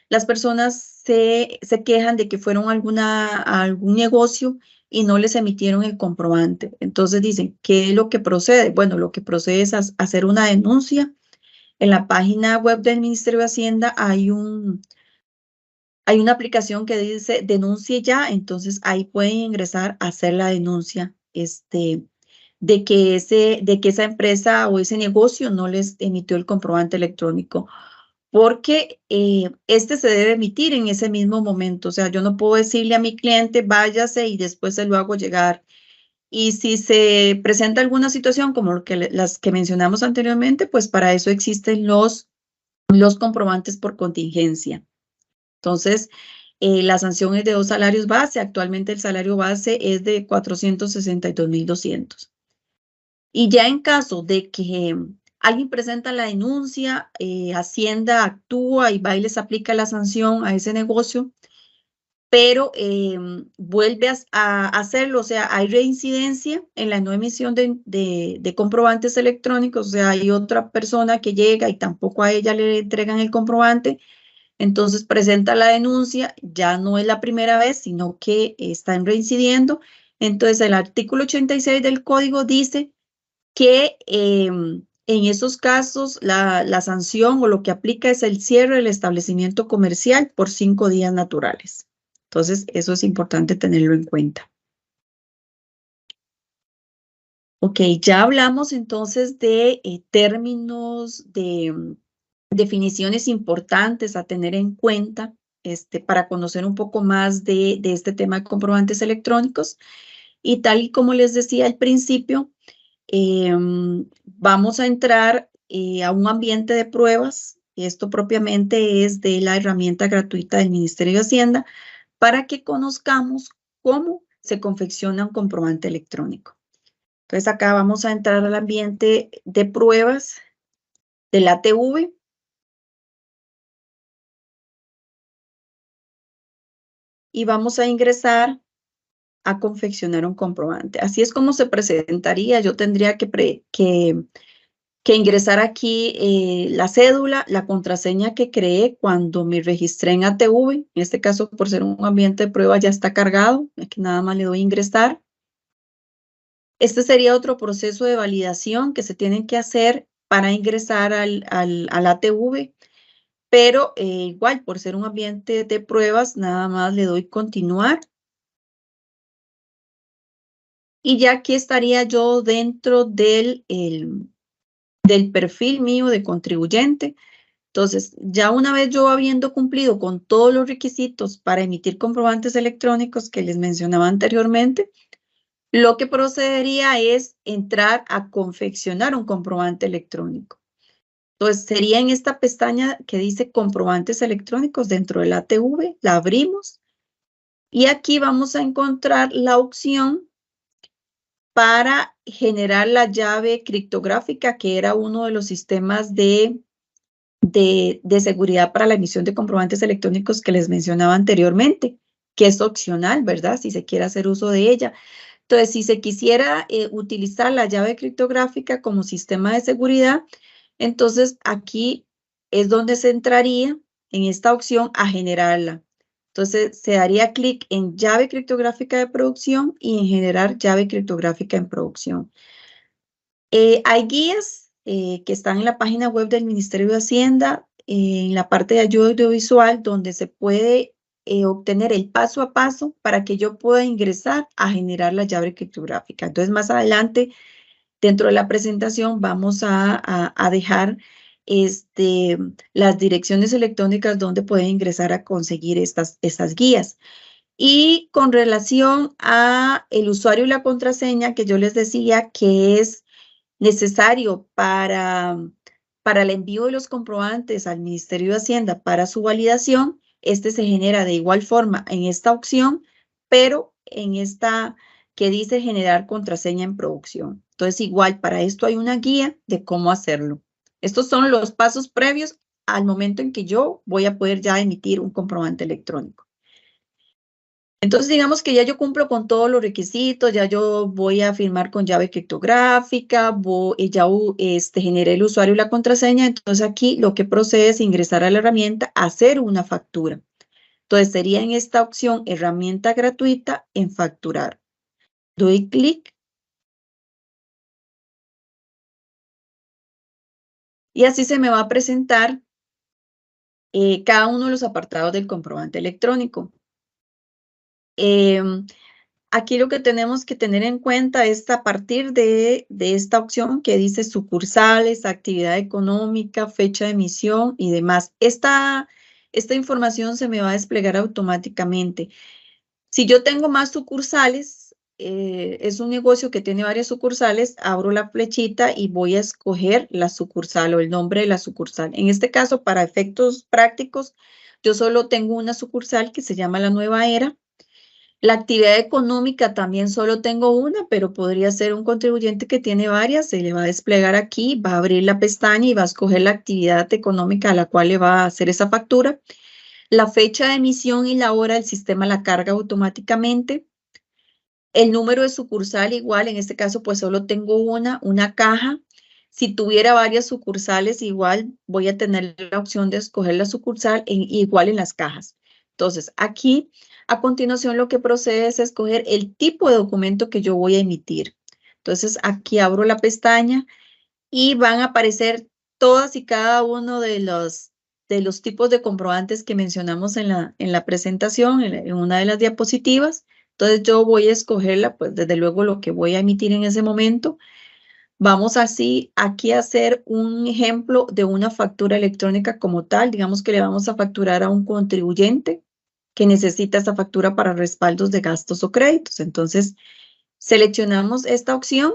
las personas se quejan de que fueron a algún negocio y no les emitieron el comprobante. Entonces dicen, ¿qué es lo que procede? Bueno, lo que procede es hacer una denuncia. En la página web del Ministerio de Hacienda hay una aplicación que dice denuncie ya, entonces ahí pueden ingresar a hacer la denuncia de que esa empresa o ese negocio no les emitió el comprobante electrónico, porque se debe emitir en ese mismo momento. O sea, yo no puedo decirle a mi cliente váyase y después se lo hago llegar. Y si se presenta alguna situación como las que mencionamos anteriormente, pues para eso existen los comprobantes por contingencia. Entonces, la sanción es de 2 salarios base. Actualmente el salario base es de 462.200. Y ya en caso de que alguien presenta la denuncia, Hacienda actúa y va y les aplica la sanción a ese negocio, pero vuelve a hacerlo, o sea, hay reincidencia en la no emisión de comprobantes electrónicos, o sea, hay otra persona que llega y tampoco a ella le entregan el comprobante. Entonces presenta la denuncia, ya no es la primera vez, sino que están reincidiendo. Entonces el artículo 86 del código dice que en esos casos la sanción o lo que aplica es el cierre del establecimiento comercial por 5 días naturales. Entonces eso es importante tenerlo en cuenta. Ok, ya hablamos entonces de términos, de definiciones importantes a tener en cuenta para conocer un poco más de este tema de comprobantes electrónicos. Y tal y como les decía al principio, vamos a entrar a un ambiente de pruebas. Esto propiamente es de la herramienta gratuita del Ministerio de Hacienda para que conozcamos cómo se confecciona un comprobante electrónico. Entonces acá vamos a entrar al ambiente de pruebas del ATV. Y vamos a ingresar a confeccionar un comprobante. Así es como se presentaría. Yo tendría que ingresar aquí la cédula, la contraseña que creé cuando me registré en ATV. En este caso, por ser un ambiente de prueba, ya está cargado. Aquí nada más le doy a ingresar. Este sería otro proceso de validación que se tienen que hacer para ingresar al ATV. Pero igual, por ser un ambiente de pruebas, nada más le doy continuar. Y ya aquí estaría yo dentro del perfil mío de contribuyente. Entonces, ya una vez yo habiendo cumplido con todos los requisitos para emitir comprobantes electrónicos que les mencionaba anteriormente, lo que procedería es entrar a confeccionar un comprobante electrónico. Entonces, sería en esta pestaña que dice comprobantes electrónicos dentro del ATV, la abrimos y aquí vamos a encontrar la opción para generar la llave criptográfica, que era uno de los sistemas de seguridad para la emisión de comprobantes electrónicos que les mencionaba anteriormente, que es opcional, ¿verdad? Si se quiere hacer uso de ella. Entonces, si se quisiera utilizar la llave criptográfica como sistema de seguridad, entonces aquí es donde se entraría en esta opción a generarla. Entonces, se daría clic en llave criptográfica de producción y en generar llave criptográfica en producción. Hay guías que están en la página web del Ministerio de Hacienda, en la parte de ayuda audiovisual, donde se puede obtener el paso a paso para que yo pueda ingresar a generar la llave criptográfica. Entonces, más adelante, dentro de la presentación, vamos a dejar las direcciones electrónicas donde pueden ingresar a conseguir estas guías. Y con relación a el usuario y la contraseña, que yo les decía que es necesario para el envío de los comprobantes al Ministerio de Hacienda para su validación, este se genera de igual forma en esta opción, pero en esta que dice generar contraseña en producción. Entonces, igual para esto hay una guía de cómo hacerlo. Estos son los pasos previos al momento en que yo voy a poder ya emitir un comprobante electrónico. Entonces, digamos que ya yo cumplo con todos los requisitos, ya yo voy a firmar con llave criptográfica, ya generé el usuario y la contraseña, entonces aquí lo que procede es ingresar a la herramienta, hacer una factura. Entonces, sería en esta opción, herramienta gratuita, en facturar. Doy clic. Y así se me va a presentar cada uno de los apartados del comprobante electrónico. Aquí lo que tenemos que tener en cuenta es a partir de esta opción que dice sucursales, actividad económica, fecha de emisión y demás. Esta información se me va a desplegar automáticamente. Si yo tengo más sucursales, es un negocio que tiene varias sucursales, abro la flechita y voy a escoger la sucursal o el nombre de la sucursal. En este caso, para efectos prácticos, yo solo tengo una sucursal que se llama La Nueva Era. La actividad económica también solo tengo una, pero podría ser un contribuyente que tiene varias, se le va a desplegar aquí, va a abrir la pestaña y va a escoger la actividad económica a la cual le va a hacer esa factura. La fecha de emisión y la hora, el sistema la carga automáticamente. El número de sucursal igual, en este caso pues solo tengo una caja. Si tuviera varias sucursales, igual voy a tener la opción de escoger la sucursal igual en las cajas. Entonces, aquí a continuación lo que procede es escoger el tipo de documento que yo voy a emitir. Entonces, aquí abro la pestaña y van a aparecer todas y cada uno de los tipos de comprobantes que mencionamos en la presentación, en una de las diapositivas. Entonces, yo voy a escogerla, pues desde luego lo que voy a emitir en ese momento. Vamos así aquí a hacer un ejemplo de una factura electrónica como tal. Digamos que le vamos a facturar a un contribuyente que necesita esta factura para respaldos de gastos o créditos. Entonces, seleccionamos esta opción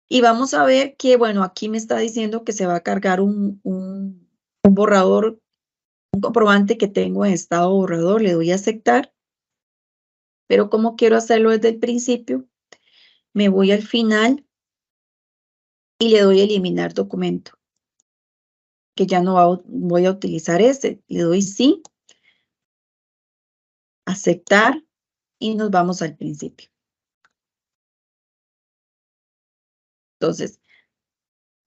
y vamos a ver que, bueno, aquí me está diciendo que se va a cargar un borrador, un comprobante que tengo en estado borrador. Le doy a aceptar, pero como quiero hacerlo desde el principio, me voy al final y le doy a eliminar documento, que ya no voy a utilizar ese. Le doy sí, aceptar y nos vamos al principio. Entonces,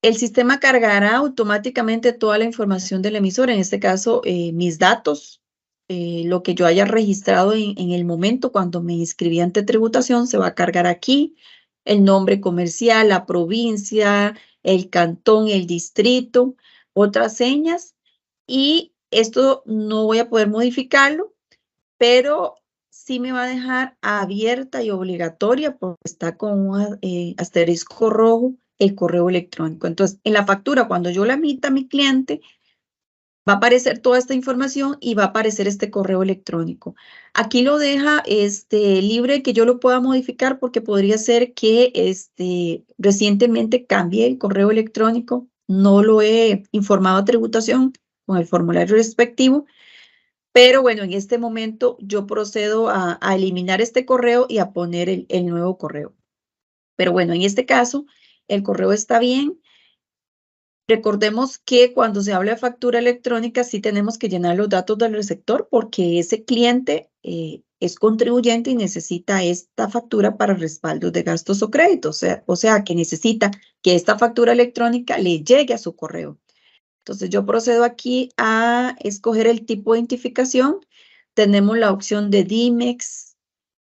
el sistema cargará automáticamente toda la información del emisor, en este caso mis datos, lo que yo haya registrado en el momento cuando me inscribí ante tributación se va a cargar aquí, el nombre comercial, la provincia, el cantón, el distrito, otras señas y esto no voy a poder modificarlo, pero sí me va a dejar abierta y obligatoria porque está con un asterisco rojo el correo electrónico. Entonces, en la factura, cuando yo la emita a mi cliente, va a aparecer toda esta información y va a aparecer este correo electrónico. Aquí lo deja libre que yo lo pueda modificar porque podría ser que recientemente cambié el correo electrónico. No lo he informado a tributación con el formulario respectivo. Pero bueno, en este momento yo procedo a eliminar este correo y a poner el nuevo correo. Pero bueno, en este caso, el correo está bien. Recordemos que cuando se habla de factura electrónica, sí tenemos que llenar los datos del receptor porque ese cliente es contribuyente y necesita esta factura para respaldos de gastos o créditos. O sea, que necesita que esta factura electrónica le llegue a su correo. Entonces yo procedo aquí a escoger el tipo de identificación. Tenemos la opción de DIMEX,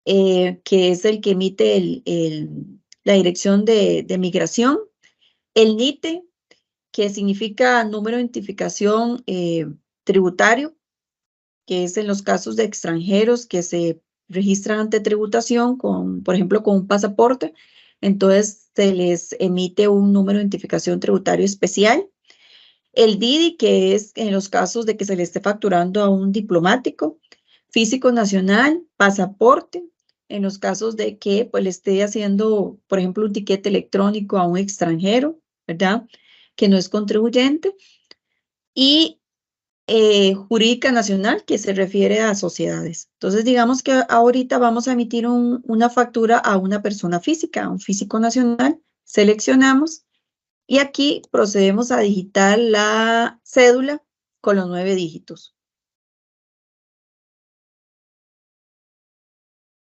que es el que emite la dirección de migración. El NITE, que significa número de identificación tributario, que es en los casos de extranjeros que se registran ante tributación, por ejemplo, con un pasaporte. Entonces se les emite un número de identificación tributario especial. El DIDI, que es en los casos de que se le esté facturando a un diplomático, físico nacional, pasaporte, en los casos de que pues, le esté haciendo, por ejemplo, un tiquete electrónico a un extranjero, ¿verdad? Que no es contribuyente. Y jurídica nacional, que se refiere a sociedades. Entonces, digamos que ahorita vamos a emitir una factura a una persona física, a un físico nacional. Seleccionamos. Y aquí procedemos a digitar la cédula con los 9 dígitos.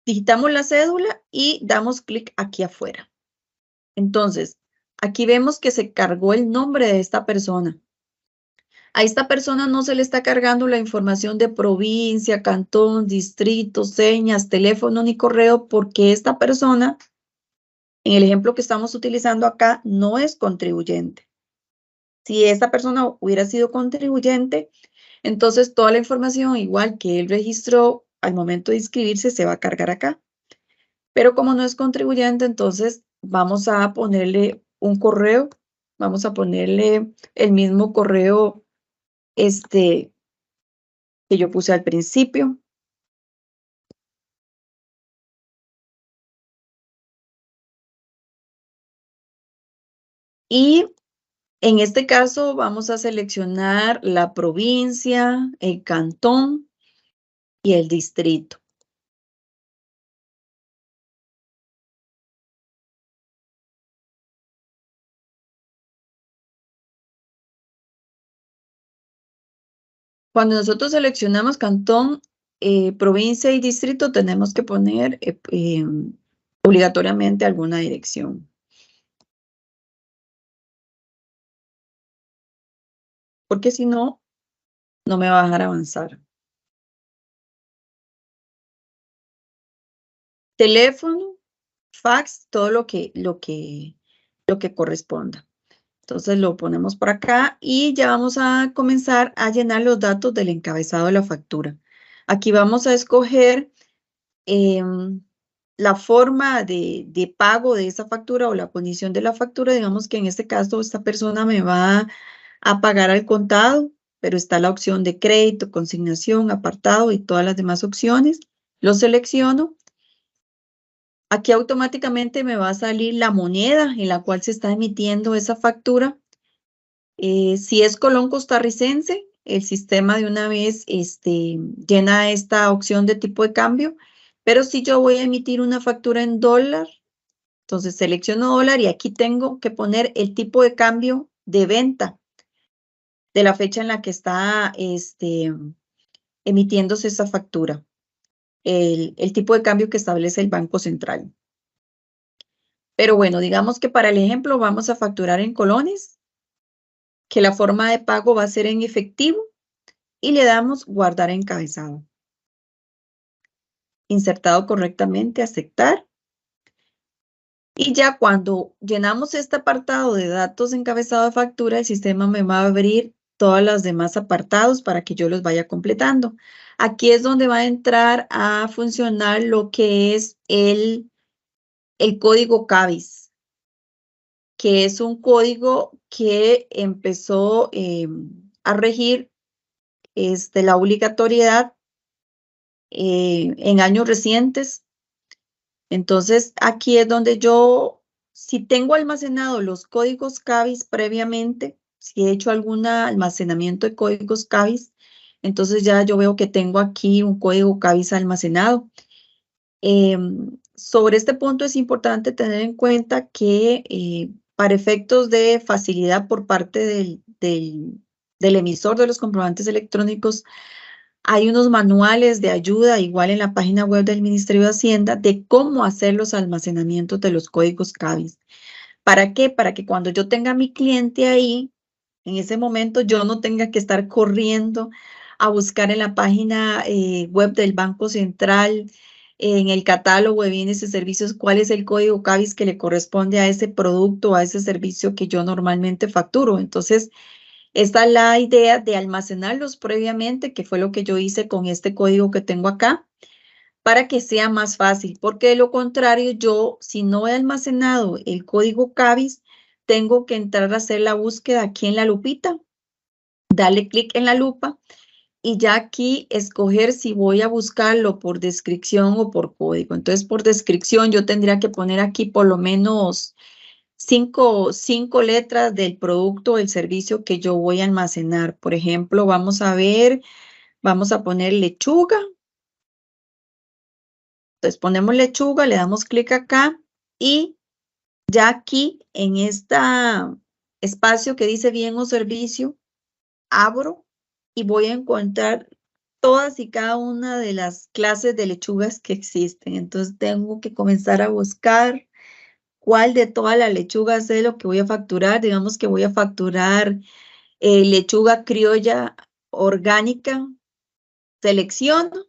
Digitamos la cédula y damos clic aquí afuera. Entonces, aquí vemos que se cargó el nombre de esta persona. A esta persona no se le está cargando la información de provincia, cantón, distrito, señas, teléfono ni correo porque esta persona, en el ejemplo que estamos utilizando acá, no es contribuyente. Si esta persona hubiera sido contribuyente, entonces toda la información, igual que él registró al momento de inscribirse, se va a cargar acá. Pero como no es contribuyente, entonces vamos a ponerle un correo, vamos a ponerle el mismo correo que yo puse al principio. Y en este caso vamos a seleccionar la provincia, el cantón y el distrito. Cuando nosotros seleccionamos cantón, provincia y distrito, tenemos que poner obligatoriamente alguna dirección. Porque si no, no me va a dejar avanzar. Teléfono, fax, todo lo que corresponda. Entonces lo ponemos por acá y ya vamos a comenzar a llenar los datos del encabezado de la factura. Aquí vamos a escoger la forma de pago de esa factura o la condición de la factura. Digamos que en este caso esta persona me va a pagar al contado, pero está la opción de crédito, consignación, apartado y todas las demás opciones. Lo selecciono. Aquí automáticamente me va a salir la moneda en la cual se está emitiendo esa factura. Si es colón costarricense, el sistema de una vez llena esta opción de tipo de cambio. Pero si yo voy a emitir una factura en dólar, entonces selecciono dólar y aquí tengo que poner el tipo de cambio de venta de la fecha en la que está emitiéndose esa factura. El tipo de cambio que establece el Banco Central. Pero bueno, digamos que para el ejemplo vamos a facturar en colones, que la forma de pago va a ser en efectivo y le damos guardar encabezado. Insertado correctamente, aceptar. Y ya cuando llenamos este apartado de datos encabezado de factura, el sistema me va a abrir todos los demás apartados para que yo los vaya completando. Aquí es donde va a entrar a funcionar lo que es el código CABIS, que es un código que empezó a regir la obligatoriedad en años recientes. Entonces, aquí es donde yo, si tengo almacenado los códigos CABIS previamente, si he hecho algún almacenamiento de códigos CABIS, entonces ya yo veo que tengo aquí un código CABIS almacenado. Sobre este punto es importante tener en cuenta que para efectos de facilidad por parte del emisor de los comprobantes electrónicos, hay unos manuales de ayuda, igual en la página web del Ministerio de Hacienda, de cómo hacer los almacenamientos de los códigos CABIS. ¿Para qué? Para que cuando yo tenga a mi cliente ahí, en ese momento yo no tenga que estar corriendo a buscar en la página web del Banco Central, en el catálogo de bienes y servicios, cuál es el código CABIS que le corresponde a ese producto, a ese servicio que yo normalmente facturo. Entonces, esta es la idea de almacenarlos previamente, que fue lo que yo hice con este código que tengo acá, para que sea más fácil, porque de lo contrario, yo, si no he almacenado el código CABIS, tengo que entrar a hacer la búsqueda aquí en la lupita, darle clic en la lupa y ya aquí escoger si voy a buscarlo por descripción o por código. Entonces, por descripción, yo tendría que poner aquí por lo menos cinco letras del producto o el servicio que yo voy a almacenar. Por ejemplo, vamos a ver, vamos a poner lechuga. Entonces ponemos lechuga, le damos clic acá y ya aquí en este espacio que dice bien o servicio, abro y voy a encontrar todas y cada una de las clases de lechugas que existen. Entonces tengo que comenzar a buscar cuál de todas las lechugas es lo que voy a facturar. Digamos que voy a facturar lechuga criolla orgánica, selecciono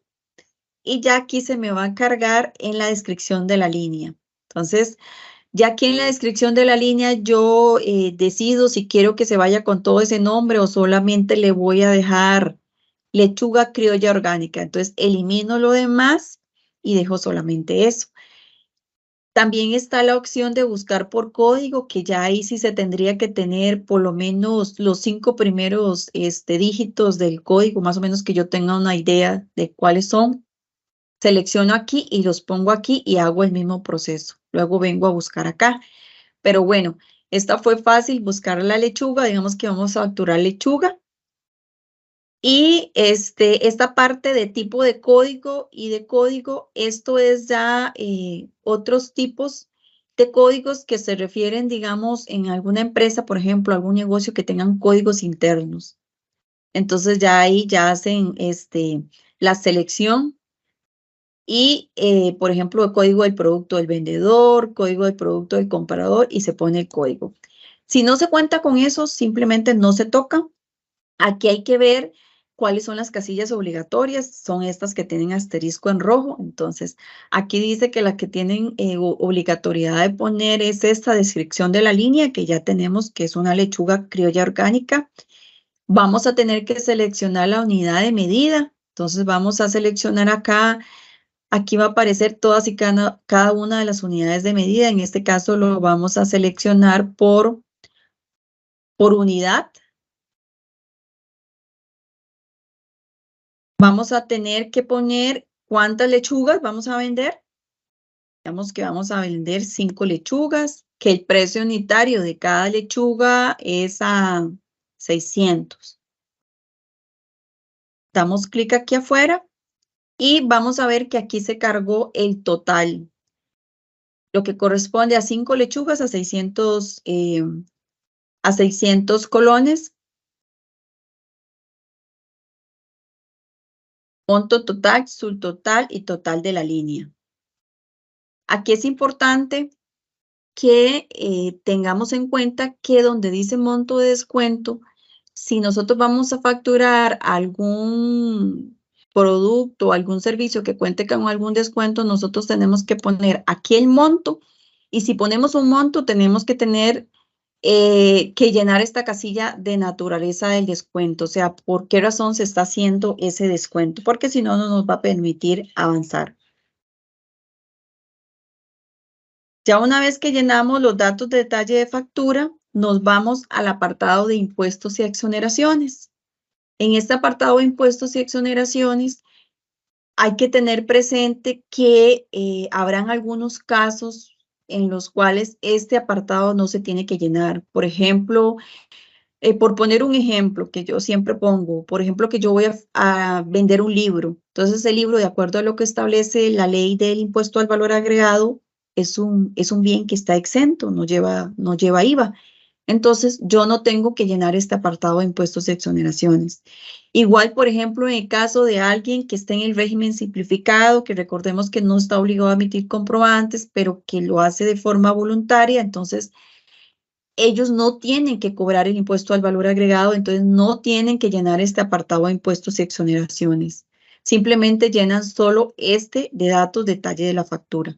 y ya aquí se me va a cargar en la descripción de la línea. Entonces, ya aquí en la descripción de la línea yo decido si quiero que se vaya con todo ese nombre o solamente le voy a dejar lechuga criolla orgánica. Entonces, elimino lo demás y dejo solamente eso. También está la opción de buscar por código, que ya ahí sí se tendría que tener por lo menos los 5 primeros dígitos del código, más o menos que yo tenga una idea de cuáles son. Selecciono aquí y los pongo aquí y hago el mismo proceso. Luego vengo a buscar acá. Pero bueno, esta fue fácil, buscar la lechuga. Digamos que vamos a facturar lechuga. Y esta parte de tipo de código y de código, esto es ya otros tipos de códigos que se refieren, digamos, en alguna empresa, por ejemplo, algún negocio que tengan códigos internos. Entonces ya ahí ya hacen la selección y, por ejemplo, el código del producto del vendedor, código del producto del comprador y se pone el código. Si no se cuenta con eso, simplemente no se toca. Aquí hay que ver cuáles son las casillas obligatorias, son estas que tienen asterisco en rojo. Entonces, aquí dice que la que tienen obligatoriedad de poner es esta descripción de la línea que ya tenemos, que es una lechuga criolla orgánica. Vamos a tener que seleccionar la unidad de medida. Entonces, vamos a seleccionar acá. Aquí va a aparecer todas y cada una de las unidades de medida. En este caso, lo vamos a seleccionar por unidad. Vamos a tener que poner cuántas lechugas vamos a vender. Digamos que vamos a vender 5 lechugas, que el precio unitario de cada lechuga es a 600. Damos clic aquí afuera y vamos a ver que aquí se cargó el total. Lo que corresponde a 5 lechugas a 600 colones. Monto total, subtotal y total de la línea. Aquí es importante que tengamos en cuenta que donde dice monto de descuento, si nosotros vamos a facturar algún producto, algún servicio que cuente con algún descuento, nosotros tenemos que poner aquí el monto y si ponemos un monto tenemos que tener que llenar esta casilla de naturaleza del descuento, o sea, por qué razón se está haciendo ese descuento, porque si no, no nos va a permitir avanzar. Ya una vez que llenamos los datos de detalle de factura, nos vamos al apartado de impuestos y exoneraciones. En este apartado de impuestos y exoneraciones, hay que tener presente que habrán algunos casos en los cuales este apartado no se tiene que llenar. Por ejemplo, por poner un ejemplo que yo siempre pongo, por ejemplo, que yo voy a vender un libro. Entonces, el libro, de acuerdo a lo que establece la ley del impuesto al valor agregado, es un bien que está exento, no lleva IVA. Entonces, yo no tengo que llenar este apartado de impuestos y exoneraciones. Igual, por ejemplo, en el caso de alguien que esté en el régimen simplificado, que recordemos que no está obligado a emitir comprobantes, pero que lo hace de forma voluntaria, entonces ellos no tienen que cobrar el impuesto al valor agregado, entonces no tienen que llenar este apartado de impuestos y exoneraciones. Simplemente llenan solo este de datos detalle de la factura.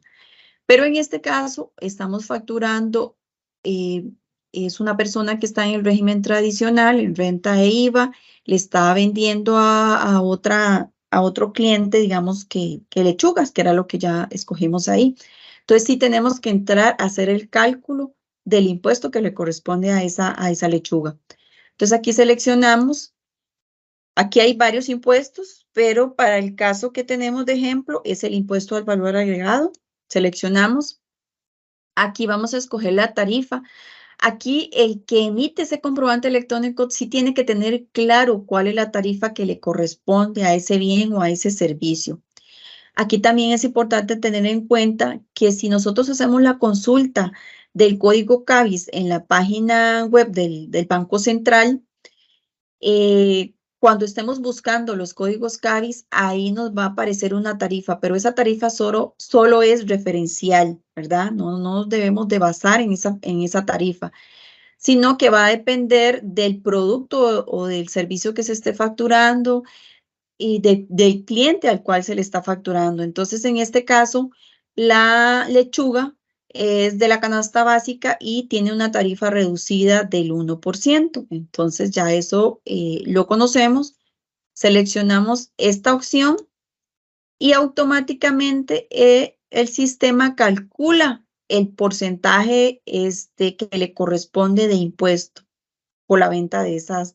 Pero en este caso estamos facturando, es una persona que está en el régimen tradicional, en renta e IVA, le está vendiendo a otro cliente, digamos que lechugas, que era lo que ya escogimos ahí. Entonces sí tenemos que entrar a hacer el cálculo del impuesto que le corresponde a esa lechuga. Entonces aquí seleccionamos, aquí hay varios impuestos, pero para el caso que tenemos de ejemplo es el impuesto al valor agregado. Seleccionamos. Aquí vamos a escoger la tarifa. Aquí el que emite ese comprobante electrónico sí tiene que tener claro cuál es la tarifa que le corresponde a ese bien o a ese servicio. Aquí también es importante tener en cuenta que si nosotros hacemos la consulta del código CABIS en la página web del Banco Central, cuando estemos buscando los códigos CABIS, ahí nos va a aparecer una tarifa, pero esa tarifa solo es referencial, ¿verdad? No nos debemos de basar en esa tarifa, sino que va a depender del producto o del servicio que se esté facturando y del cliente al cual se le está facturando. Entonces, en este caso, la lechuga es de la canasta básica y tiene una tarifa reducida del 1%. Entonces, ya eso lo conocemos. Seleccionamos esta opción y automáticamente el sistema calcula el porcentaje que le corresponde de impuesto por la venta de esas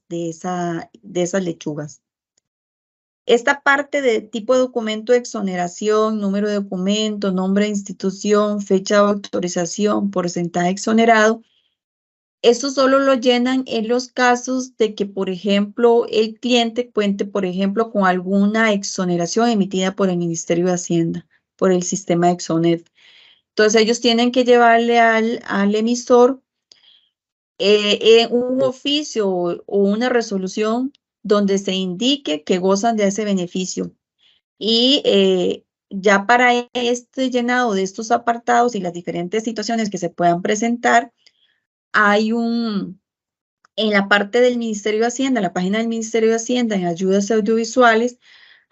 lechugas. Esta parte de tipo de documento de exoneración, número de documento, nombre de institución, fecha de autorización, porcentaje exonerado, eso solo lo llenan en los casos de que, por ejemplo, el cliente cuente, por ejemplo, con alguna exoneración emitida por el Ministerio de Hacienda, por el sistema Exonet. Entonces, ellos tienen que llevarle al emisor un oficio o una resolución donde se indique que gozan de ese beneficio. Y ya para este llenado de estos apartados y las diferentes situaciones que se puedan presentar, hay en la parte del Ministerio de Hacienda, la página del Ministerio de Hacienda, en ayudas audiovisuales,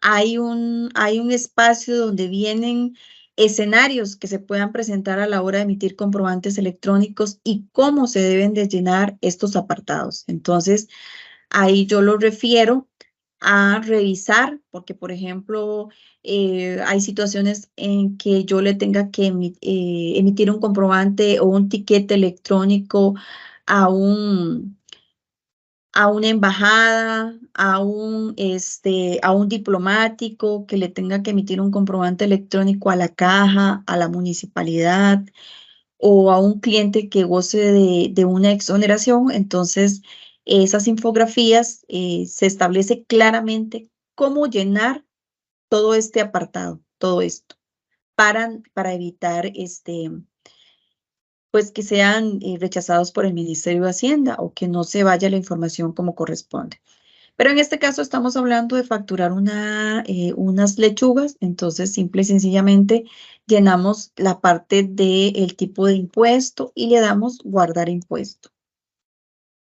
hay un espacio donde vienen escenarios que se puedan presentar a la hora de emitir comprobantes electrónicos y cómo se deben de llenar estos apartados. Entonces, ahí yo lo refiero a revisar, porque por ejemplo, hay situaciones en que yo le tenga que emitir un comprobante o un tiquete electrónico a una embajada, a un diplomático, que le tenga que emitir un comprobante electrónico a la caja, a la municipalidad o a un cliente que goce de una exoneración. Entonces, esas infografías se establece claramente cómo llenar todo este apartado, todo esto, para evitar pues que sean rechazados por el Ministerio de Hacienda o que no se vaya la información como corresponde. Pero en este caso estamos hablando de facturar unas lechugas, entonces simple y sencillamente llenamos la parte del tipo de impuesto y le damos guardar impuesto.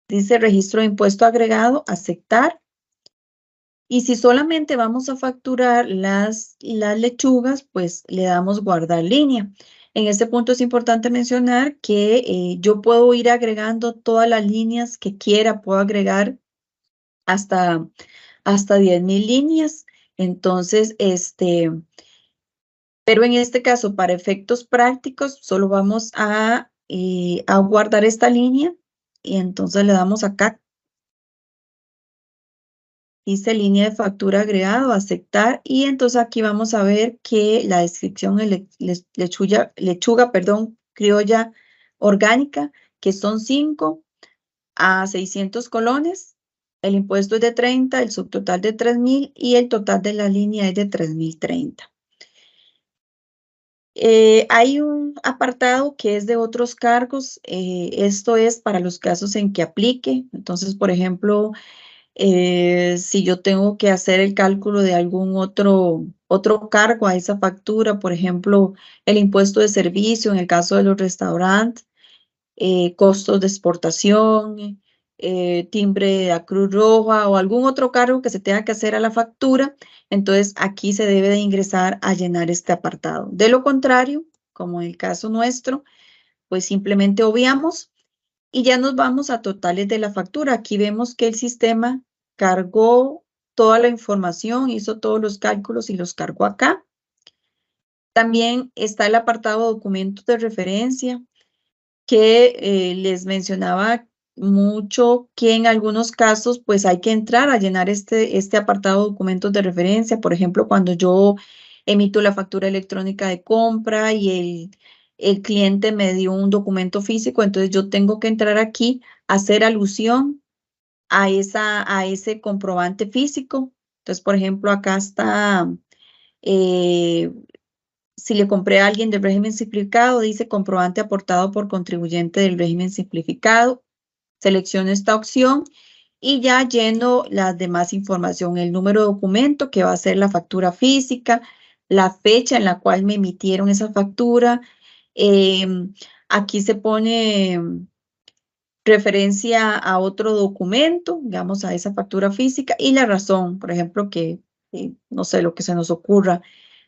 Dice registro de impuesto agregado, aceptar. Y si solamente vamos a facturar las lechugas, pues le damos guardar línea. En este punto es importante mencionar que yo puedo ir agregando todas las líneas que quiera, puedo agregar hasta 10,000 líneas. Entonces, pero en este caso, para efectos prácticos, solo vamos a guardar esta línea y entonces le damos acá. Dice línea de factura agregado, aceptar, y entonces aquí vamos a ver que la descripción es lechuga, criolla orgánica, que son 5 a 600 colones. El impuesto es de 30, el subtotal de 3,000 y el total de la línea es de 3,030. Hay un apartado que es de otros cargos. Esto es para los casos en que aplique. Entonces, por ejemplo, si yo tengo que hacer el cálculo de algún otro cargo a esa factura, por ejemplo, el impuesto de servicio en el caso de los restaurantes, costos de exportación, timbre de la Cruz Roja o algún otro cargo que se tenga que hacer a la factura, entonces aquí se debe de ingresar a llenar este apartado. De lo contrario, como en el caso nuestro, pues simplemente obviamos y ya nos vamos a totales de la factura. Aquí vemos que el sistema cargó toda la información, hizo todos los cálculos y los cargó acá. También está el apartado documentos de referencia, que les mencionaba mucho que en algunos casos pues hay que entrar a llenar este apartado de documentos de referencia. Por ejemplo, cuando yo emito la factura electrónica de compra y el cliente me dio un documento físico, entonces yo tengo que entrar aquí a hacer alusión a ese comprobante físico. Entonces, por ejemplo, acá está, si le compré a alguien del régimen simplificado, dice comprobante aportado por contribuyente del régimen simplificado. Selecciono esta opción y ya lleno la demás información, el número de documento que va a ser la factura física, la fecha en la cual me emitieron esa factura. Aquí se pone referencia a otro documento, digamos a esa factura física y la razón, por ejemplo, que no sé, lo que se nos ocurra,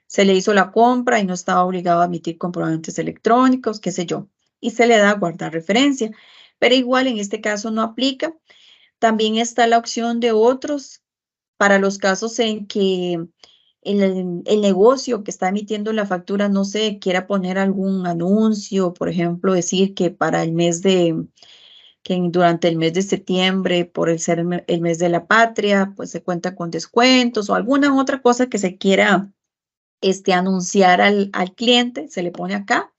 se le hizo la compra y no estaba obligado a emitir comprobantes electrónicos, qué sé yo, y se le da a guardar referencia, pero igual en este caso no aplica. También está la opción de otros para los casos en que el negocio que está emitiendo la factura, no sé, quiera poner algún anuncio, por ejemplo, decir que para el mes durante el mes de septiembre, por el ser el mes de la patria, pues se cuenta con descuentos o alguna otra cosa que se quiera anunciar al cliente, se le pone acá.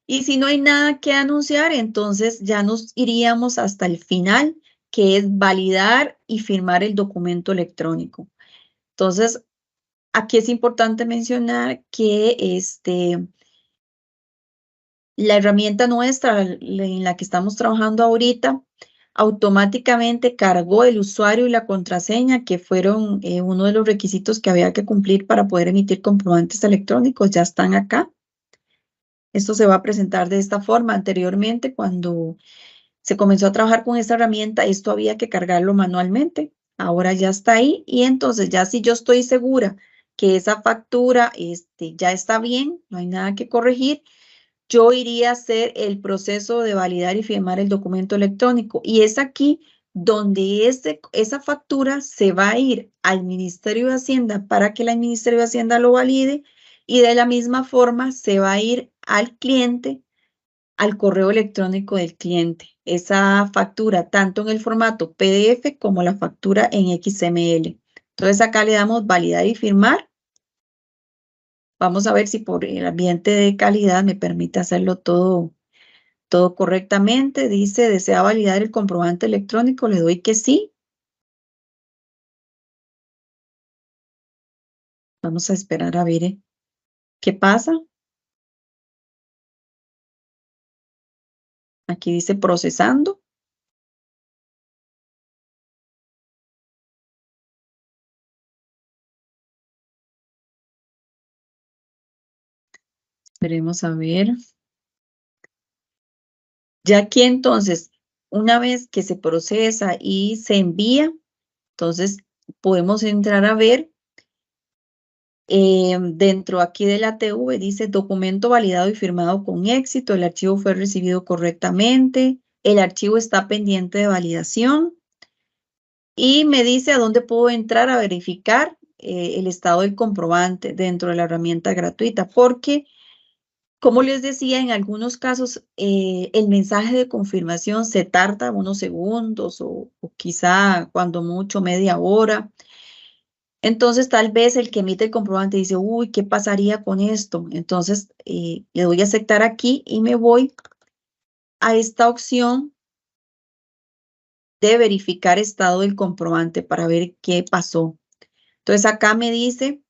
Y si no hay nada que anunciar, entonces ya nos iríamos hasta el final, que es validar y firmar el documento electrónico. Entonces, aquí es importante mencionar que la herramienta nuestra en la que estamos trabajando ahorita automáticamente cargó el usuario y la contraseña, que fueron uno de los requisitos que había que cumplir para poder emitir comprobantes electrónicos. Ya están acá. Esto se va a presentar de esta forma. Anteriormente, cuando se comenzó a trabajar con esta herramienta, esto había que cargarlo manualmente. Ahora ya está ahí y entonces ya si yo estoy segura que esa factura ya está bien, no hay nada que corregir, yo iría a hacer el proceso de validar y firmar el documento electrónico. Y es aquí donde esa factura se va a ir al Ministerio de Hacienda para que el Ministerio de Hacienda lo valide y de la misma forma se va a ir al cliente, al correo electrónico del cliente. Esa factura, tanto en el formato PDF como la factura en XML. Entonces acá le damos validar y firmar. Vamos a ver si por el ambiente de calidad me permite hacerlo todo correctamente. Dice, ¿desea validar el comprobante electrónico? Le doy que sí. Vamos a esperar a ver qué pasa. Aquí dice procesando. Esperemos a ver. Ya aquí entonces, una vez que se procesa y se envía, entonces podemos entrar a ver Dentro aquí de la TV dice documento validado y firmado con éxito, el archivo fue recibido correctamente, el archivo está pendiente de validación y me dice a dónde puedo entrar a verificar el estado del comprobante dentro de la herramienta gratuita, porque como les decía, en algunos casos el mensaje de confirmación se tarda unos segundos o quizá cuando mucho media hora. Entonces, tal vez el que emite el comprobante dice, uy, ¿qué pasaría con esto? Entonces, le doy a aceptar aquí y me voy a esta opción de verificar estado del comprobante para ver qué pasó. Entonces, acá me dice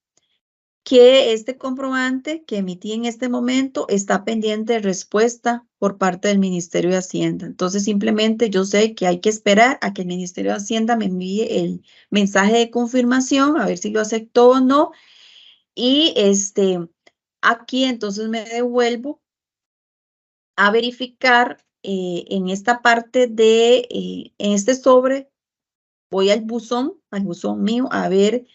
que este comprobante que emití en este momento está pendiente de respuesta por parte del Ministerio de Hacienda. Entonces, simplemente yo sé que hay que esperar a que el Ministerio de Hacienda me envíe el mensaje de confirmación, a ver si lo aceptó o no. Y aquí entonces me devuelvo a verificar en esta parte de, en este sobre, voy al buzón mío, a ver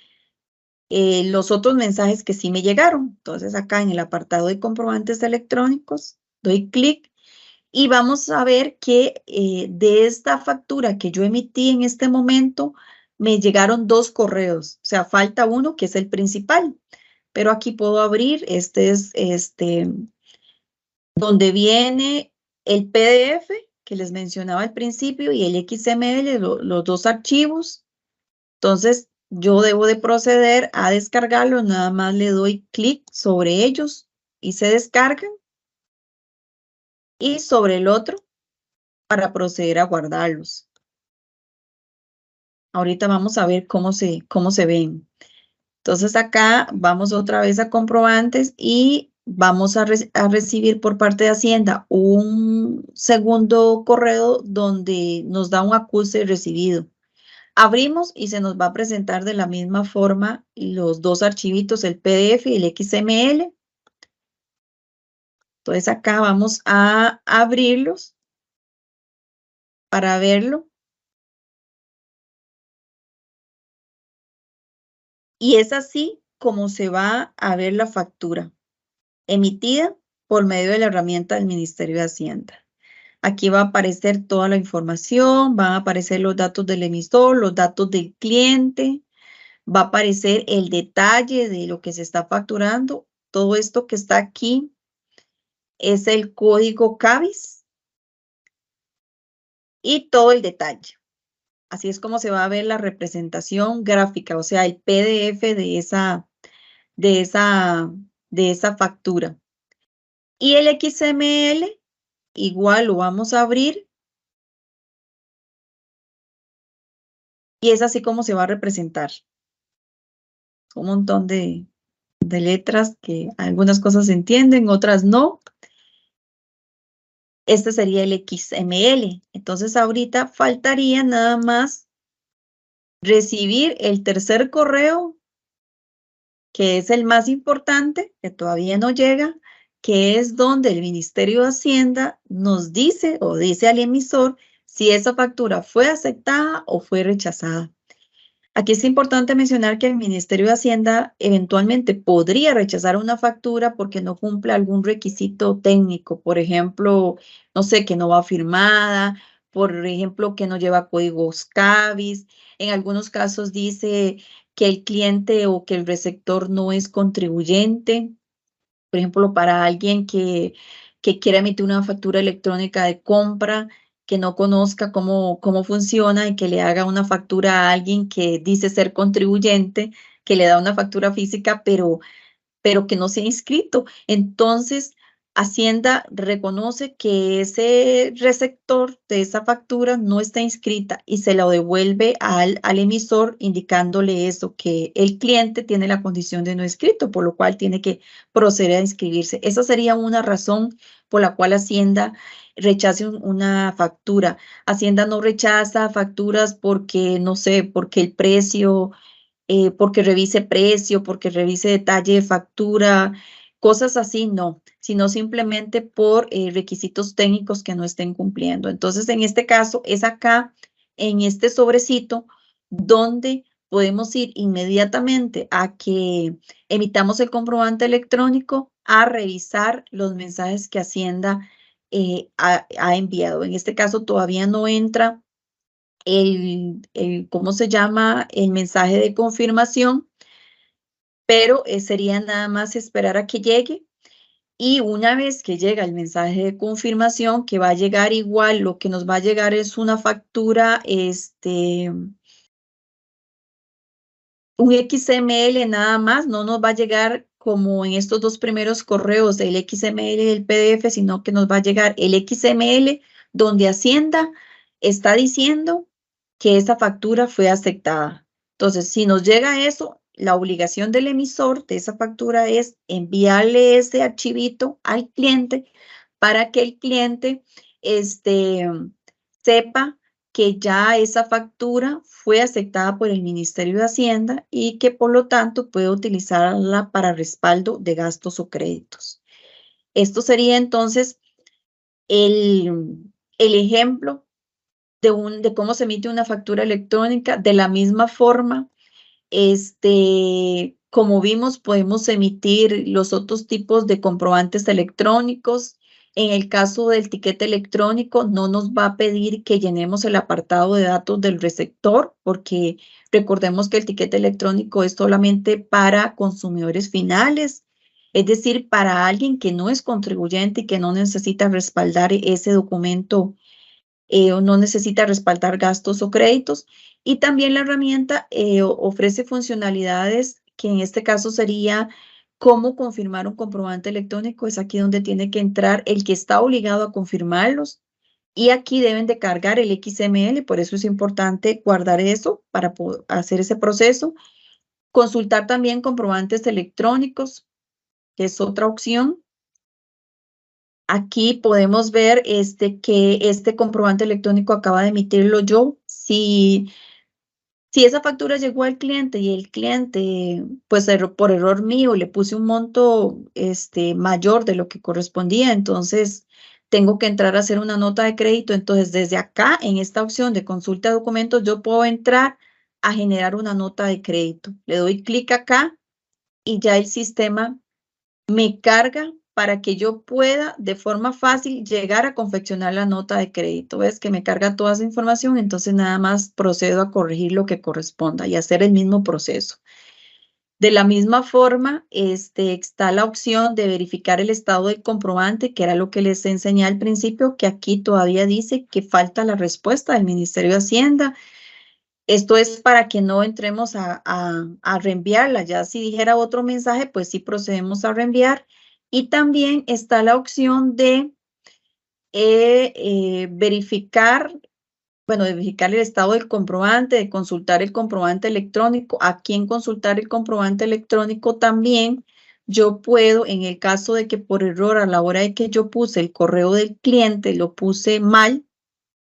los otros mensajes que sí me llegaron. Entonces acá en el apartado de comprobantes electrónicos, doy clic y vamos a ver que de esta factura que yo emití en este momento, me llegaron 2 correos. O sea, falta uno que es el principal. Pero aquí puedo abrir, este es donde viene el PDF que les mencionaba al principio y el XML, los 2 archivos. Entonces, yo debo de proceder a descargarlos, nada más le doy clic sobre ellos y se descargan. Y sobre el otro para proceder a guardarlos. Ahorita vamos a ver cómo se ven. Entonces acá vamos otra vez a comprobantes y vamos a recibir por parte de Hacienda un segundo correo donde nos da un acuse recibido. Abrimos y se nos va a presentar de la misma forma los 2 archivitos, el PDF y el XML. Entonces acá vamos a abrirlos para verlo. Y es así como se va a ver la factura emitida por medio de la herramienta del Ministerio de Hacienda. Aquí va a aparecer toda la información, van a aparecer los datos del emisor, los datos del cliente, va a aparecer el detalle de lo que se está facturando. Todo esto que está aquí es el código CABIS y todo el detalle. Así es como se va a ver la representación gráfica, o sea, el PDF de esa factura. Y el XML, igual lo vamos a abrir. Y es así como se va a representar. Un montón de letras que algunas cosas se entienden, otras no. Este sería el XML. Entonces ahorita faltaría nada más recibir el tercer correo, que es el más importante, que todavía no llega, que es donde el Ministerio de Hacienda nos dice o dice al emisor si esa factura fue aceptada o fue rechazada. Aquí es importante mencionar que el Ministerio de Hacienda eventualmente podría rechazar una factura porque no cumple algún requisito técnico. Por ejemplo, no sé, que no va firmada, por ejemplo, que no lleva códigos CABIS. En algunos casos dice que el cliente o que el receptor no es contribuyente. Por ejemplo, para alguien que quiera emitir una factura electrónica de compra, que no conozca cómo funciona y que le haga una factura a alguien que dice ser contribuyente, que le da una factura física, pero que no se ha inscrito. Entonces, Hacienda reconoce que ese receptor de esa factura no está inscrita y se la devuelve al emisor indicándole eso, que el cliente tiene la condición de no inscrito, por lo cual tiene que proceder a inscribirse. Esa sería una razón por la cual Hacienda rechace una factura. Hacienda no rechaza facturas porque, no sé, porque el precio porque revise precio, porque revise detalle de factura, cosas así, no, sino simplemente por requisitos técnicos que no estén cumpliendo. Entonces, en este caso, es acá, en este sobrecito, donde podemos ir inmediatamente a que emitamos el comprobante electrónico a revisar los mensajes que Hacienda ha enviado. En este caso todavía no entra ¿cómo se llama? El mensaje de confirmación, pero sería nada más esperar a que llegue. Y una vez que llega el mensaje de confirmación, que va a llegar igual, lo que nos va a llegar es una factura, un XML nada más, no nos va a llegar como en estos dos primeros correos el XML y el PDF, sino que nos va a llegar el XML donde Hacienda está diciendo que esa factura fue aceptada. Entonces, si nos llega eso, la obligación del emisor de esa factura es enviarle ese archivito al cliente para que el cliente sepa que ya esa factura fue aceptada por el Ministerio de Hacienda y que por lo tanto puede utilizarla para respaldo de gastos o créditos. Esto sería entonces el ejemplo de cómo se emite una factura electrónica. De la misma forma, como vimos, podemos emitir los otros tipos de comprobantes electrónicos. En el caso del tiquete electrónico, no nos va a pedir que llenemos el apartado de datos del receptor, porque recordemos que el tiquete electrónico es solamente para consumidores finales, es decir, para alguien que no es contribuyente y que no necesita respaldar ese documento o no necesita respaldar gastos o créditos. Y también la herramienta ofrece funcionalidades que en este caso sería cómo confirmar un comprobante electrónico. Es aquí donde tiene que entrar el que está obligado a confirmarlos. Y aquí deben de cargar el XML, por eso es importante guardar eso para poder hacer ese proceso. Consultar también comprobantes electrónicos, que es otra opción. Aquí podemos ver que este comprobante electrónico acaba de emitirlo yo. Si esa factura llegó al cliente y el cliente, pues por error mío, le puse un monto mayor de lo que correspondía, entonces tengo que entrar a hacer una nota de crédito. Entonces, desde acá, en esta opción de consulta de documentos, yo puedo entrar a generar una nota de crédito. Le doy clic acá y ya el sistema me carga para que yo pueda de forma fácil llegar a confeccionar la nota de crédito. ¿Ves que me carga toda esa información? Entonces nada más procedo a corregir lo que corresponda y hacer el mismo proceso. De la misma forma, está la opción de verificar el estado del comprobante, que era lo que les enseñé al principio, que aquí todavía dice que falta la respuesta del Ministerio de Hacienda. Esto es para que no entremos a reenviarla. Ya si dijera otro mensaje, pues sí procedemos a reenviar. Y también está la opción de verificar el estado del comprobante, de consultar el comprobante electrónico. Aquí en consultar el comprobante electrónico también yo puedo, en el caso de que por error a la hora de que yo puse el correo del cliente lo puse mal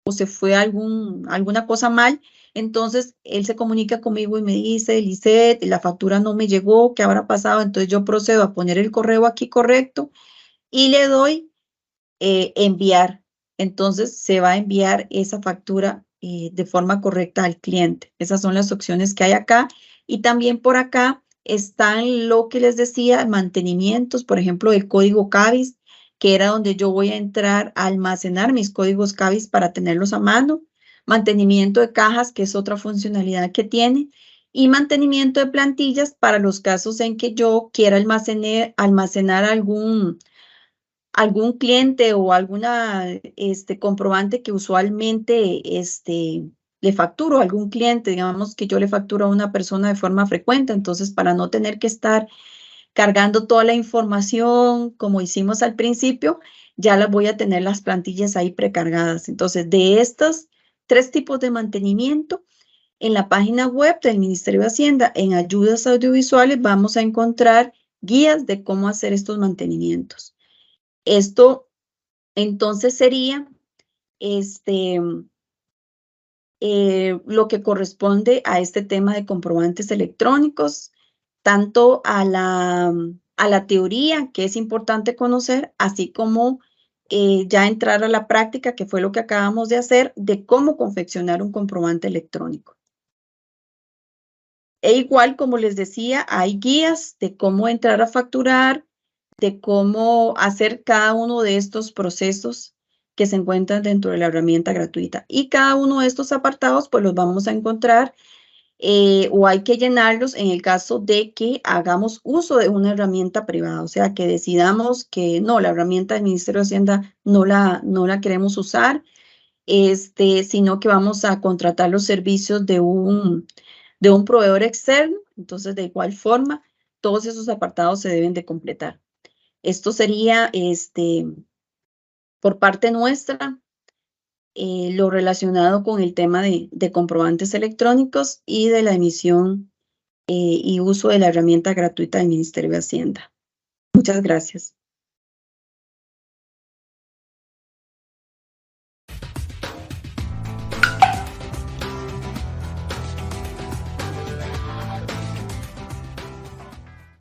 o se fue alguna cosa mal, entonces él se comunica conmigo y me dice, Lisette, la factura no me llegó, ¿qué habrá pasado? Entonces yo procedo a poner el correo aquí correcto y le doy enviar. Entonces se va a enviar esa factura de forma correcta al cliente. Esas son las opciones que hay acá. Y también por acá están lo que les decía, mantenimientos, por ejemplo, el código CABIS, que era donde yo voy a entrar a almacenar mis códigos CABIS para tenerlos a mano. Mantenimiento de cajas, que es otra funcionalidad que tiene. Y mantenimiento de plantillas para los casos en que yo quiera almacenar algún cliente o alguna comprobante que usualmente le facturo a algún cliente, digamos que yo le facturo a una persona de forma frecuente, entonces para no tener que estar cargando toda la información como hicimos al principio, ya las voy a tener las plantillas ahí precargadas. Entonces, de estos 3 tipos de mantenimiento, en la página web del Ministerio de Hacienda, en ayudas audiovisuales, vamos a encontrar guías de cómo hacer estos mantenimientos. Esto entonces sería lo que corresponde a este tema de comprobantes electrónicos, tanto a la teoría, que es importante conocer, así como ya entrar a la práctica, que fue lo que acabamos de hacer, de cómo confeccionar un comprobante electrónico. E igual, como les decía, hay guías de cómo entrar a facturar, de cómo hacer cada uno de estos procesos que se encuentran dentro de la herramienta gratuita. Y cada uno de estos apartados, pues los vamos a encontrar o hay que llenarlos en el caso de que hagamos uso de una herramienta privada, o sea, que decidamos que no, la herramienta del Ministerio de Hacienda no la queremos usar, sino que vamos a contratar los servicios de un proveedor externo. Entonces, de igual forma, todos esos apartados se deben de completar. Esto sería, por parte nuestra, lo relacionado con el tema de comprobantes electrónicos y de la emisión y uso de la herramienta gratuita del Ministerio de Hacienda. Muchas gracias.